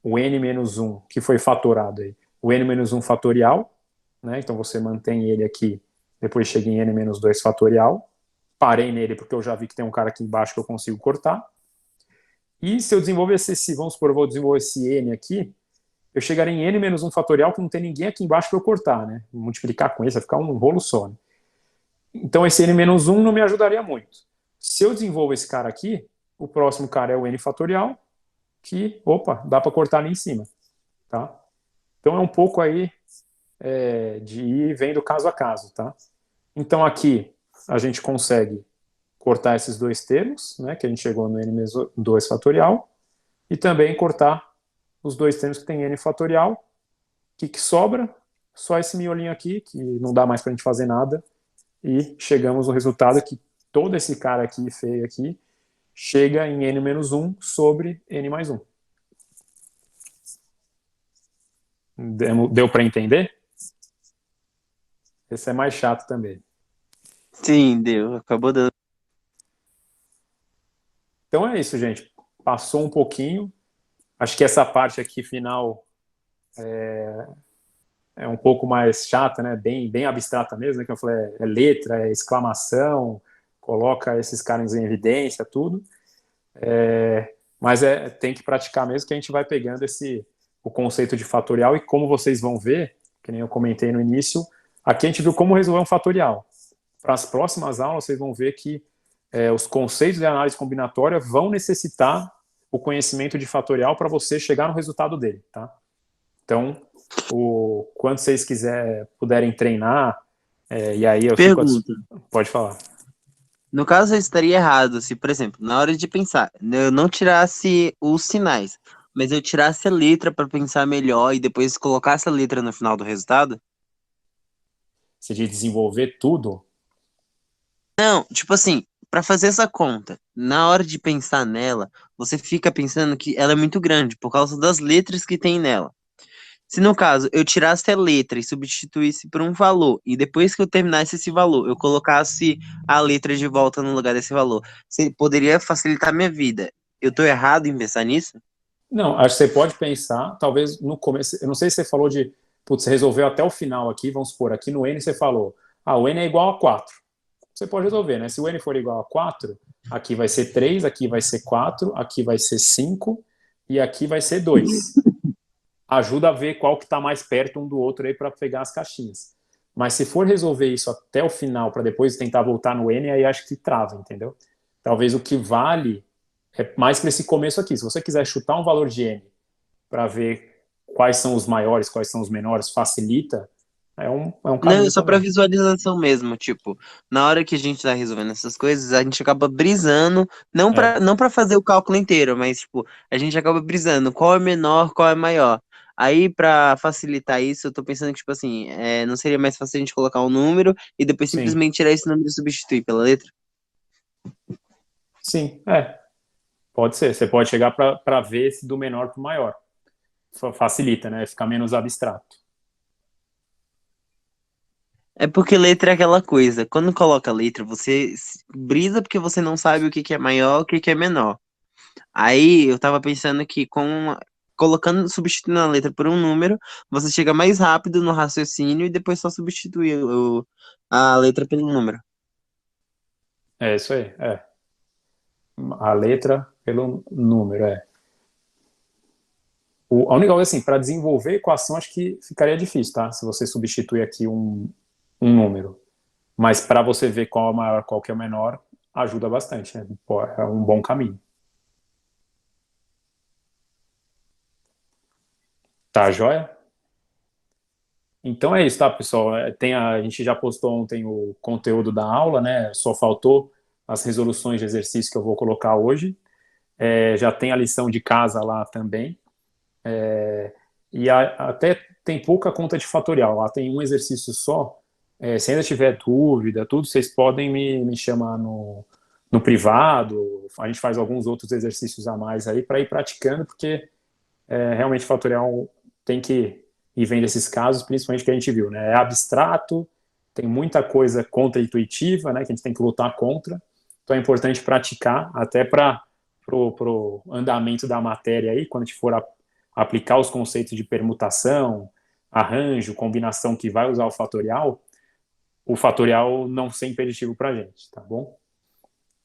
O n-1, que foi fatorado aí. O n-1 fatorial, né? Então, você mantém ele aqui, depois chega em n-2 fatorial. Parei nele porque eu já vi que tem um cara aqui embaixo que eu consigo cortar. E se eu desenvolver vamos supor, eu vou desenvolver esse n aqui, eu chegarei em n-1 fatorial que não tem ninguém aqui embaixo para eu cortar, né? Multiplicar com isso vai ficar um rolo só, né? Então esse n-1 não me ajudaria muito. Se eu desenvolvo esse cara aqui, o próximo cara é o n fatorial, que, opa, dá para cortar ali em cima, tá? Então é um pouco aí de ir vendo caso a caso, tá? Então aqui a gente consegue cortar esses dois termos, né, que a gente chegou no n-2 fatorial, e também cortar os dois termos que tem n fatorial. O que sobra? Só esse miolinho aqui, que não dá mais para a gente fazer nada, e chegamos no resultado que todo esse cara aqui, feio aqui, chega em n-1 sobre n mais 1. Deu para entender? Esse é mais chato também.
Sim, deu. Acabou dando.
Então é isso, gente. Passou um pouquinho. Acho que essa parte aqui final é um pouco mais chata, né? Bem abstrata mesmo, né? Que eu falei, é letra, é exclamação, coloca esses caras em evidência, tudo. Mas tem que praticar mesmo, que a gente vai pegando o conceito de fatorial, e como vocês vão ver, que nem eu comentei no início, aqui a gente viu como resolver um fatorial. Para as próximas aulas, vocês vão ver que os conceitos de análise combinatória vão necessitar o conhecimento de fatorial para você chegar no resultado dele, tá? Então, quando vocês puderem treinar, e aí eu fico...
Pergunta.
Pode falar.
No caso, eu estaria errado se, por exemplo, na hora de pensar, eu não tirasse os sinais, mas eu tirasse a letra para pensar melhor e depois colocasse a letra no final do resultado?
Se de desenvolver tudo...
Não, tipo assim, para fazer essa conta, na hora de pensar nela, você fica pensando que ela é muito grande por causa das letras que tem nela. Se no caso eu tirasse a letra e substituísse por um valor, e depois que eu terminasse esse valor, eu colocasse a letra de volta no lugar desse valor, poderia facilitar minha vida. Eu tô errado em pensar nisso?
Não, acho que você pode pensar, talvez no começo, eu não sei se você falou putz, você resolveu até o final aqui, vamos supor, aqui no n você falou, o n é igual a 4. Você pode resolver, né? Se o n for igual a 4, aqui vai ser 3, aqui vai ser 4, aqui vai ser 5 e aqui vai ser 2. Ajuda a ver qual que está mais perto um do outro aí para pegar as caixinhas. Mas se for resolver isso até o final para depois tentar voltar no n, aí acho que trava, entendeu? Talvez o que vale é mais para esse começo aqui. Se você quiser chutar um valor de n para ver quais são os maiores, quais são os menores, facilita, é um
Não, é
caminho
só pra
também.
visualização mesmo, tipo, na hora que a gente tá resolvendo essas coisas, a gente acaba brisando, não pra fazer o cálculo inteiro, mas, tipo, a gente acaba brisando qual é menor, qual é maior. Aí, pra facilitar isso, eu tô pensando que, tipo assim, não seria mais fácil a gente colocar um número e depois
Sim,
simplesmente tirar esse número e substituir pela letra?
sim, pode ser. Você pode chegar para ver esse do menor para o maior. Facilita, né? Fica menos abstrato.
É porque letra é aquela coisa, quando coloca letra, você brisa porque você não sabe o que que é maior, o que que é menor. Aí eu tava pensando que colocando, substituindo a letra por um número, você chega mais rápido no raciocínio e depois só substitui a letra pelo número.
É isso aí, A letra pelo número, A única coisa assim, para desenvolver equação, acho que ficaria difícil, tá? Se você substituir aqui um número. Mas para você ver qual é o maior, qual que é o menor, ajuda bastante, né? Pô, é um bom caminho. Tá, joia? Então é isso, tá, pessoal? A gente já postou ontem o conteúdo da aula, né? Só faltou as resoluções de exercício que eu vou colocar hoje. Já tem a lição de casa lá também. Até tem pouca conta de fatorial. Lá tem um exercício só. Se ainda tiver dúvida, tudo, vocês podem me chamar no privado. A gente faz alguns outros exercícios a mais aí para ir praticando, porque realmente fatorial tem que ir vendo esses casos, principalmente que a gente viu, né? É abstrato, tem muita coisa contra-intuitiva, né? Que a gente tem que lutar contra. Então é importante praticar até para pro andamento da matéria aí, quando a gente for aplicar os conceitos de permutação, arranjo, combinação que vai usar o fatorial não ser impeditivo para a gente, tá bom?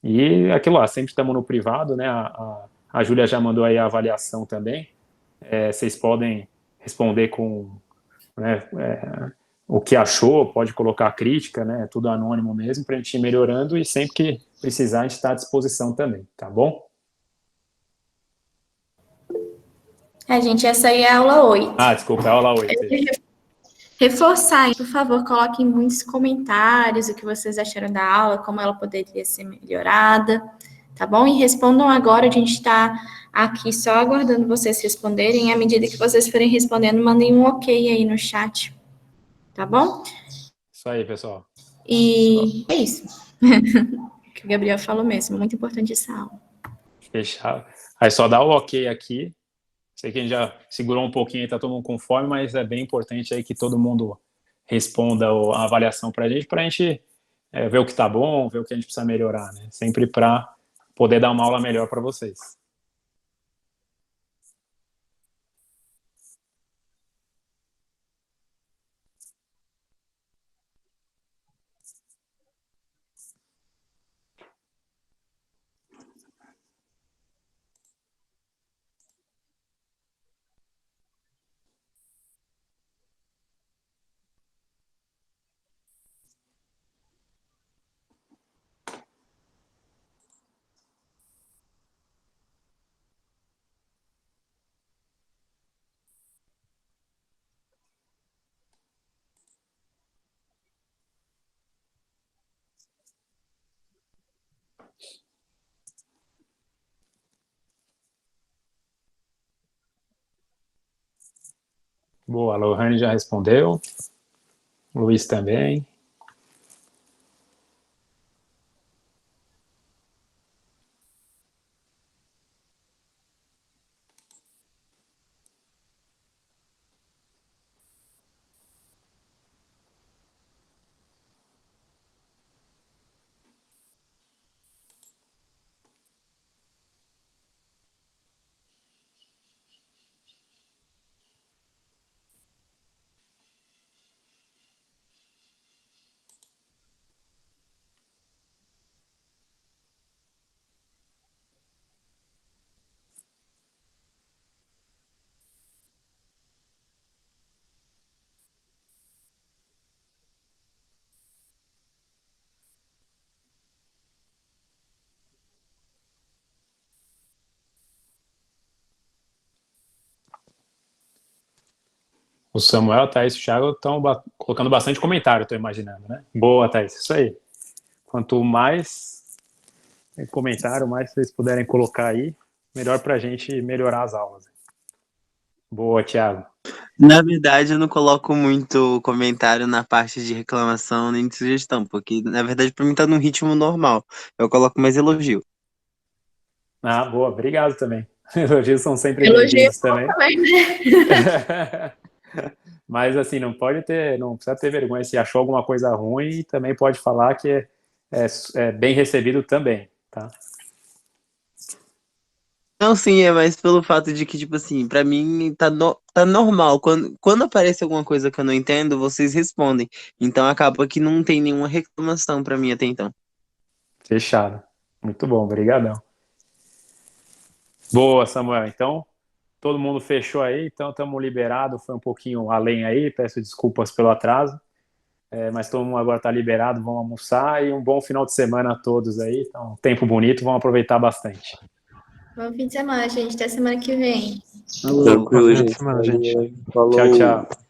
E aquilo lá, sempre estamos no privado, né? A Júlia já mandou aí a avaliação também. Vocês podem responder com, né, o que achou, pode colocar crítica, né? Tudo anônimo mesmo, para a gente ir melhorando e sempre que precisar a gente está à disposição também, tá bom?
Gente, essa aí é a aula 8.
Desculpa, é a aula 8.
Reforçar, por favor, coloquem muitos comentários o que vocês acharam da aula, como ela poderia ser melhorada, tá bom? E respondam agora, a gente está aqui só aguardando vocês responderem. À medida que vocês forem respondendo, mandem um ok aí no chat, tá bom?
Isso aí, pessoal.
E é isso. Que o Gabriel falou mesmo, muito importante essa aula.
Fechado. Aí só dá o ok aqui. Sei que a gente já segurou um pouquinho e tá todo mundo com fome, mas é bem importante aí que todo mundo responda a avaliação para a gente ver o que tá bom, ver o que a gente precisa melhorar, né? Sempre para poder dar uma aula melhor para vocês. Boa, a Lohane já respondeu. Luiz também. O Samuel, a Thaís e o Thiago estão colocando bastante comentário, estou imaginando, né? Boa, Thaís, isso aí. Quanto mais comentário, mais vocês puderem colocar aí, melhor para a gente melhorar as aulas. Boa, Thiago.
Na verdade, eu não coloco muito comentário na parte de reclamação nem de sugestão, porque na verdade pra mim tá num ritmo normal. Eu coloco mais elogio.
Boa, obrigado também. Elogios são sempre
Elogio
bem-vindos também.
também, né?
Mas assim, não precisa ter vergonha. Se achou alguma coisa ruim, também pode falar que é bem recebido também, tá?
Não, sim, é mais pelo fato de que, tipo assim, pra mim tá normal. Quando aparece alguma coisa que eu não entendo, vocês respondem. Então acaba que não tem nenhuma reclamação pra mim até então.
Fechado. Muito bom, obrigadão. Boa, Samuel. Então, todo mundo fechou aí, então estamos liberados, foi um pouquinho além aí, peço desculpas pelo atraso, mas todo mundo agora está liberado, vamos almoçar e um bom final de semana a todos aí, então tempo bonito, vamos aproveitar bastante.
Bom fim de semana, gente. Até semana que vem.
Tranquilo,
Bom final de
gente.
semana, gente.
Falou.
Tchau, tchau.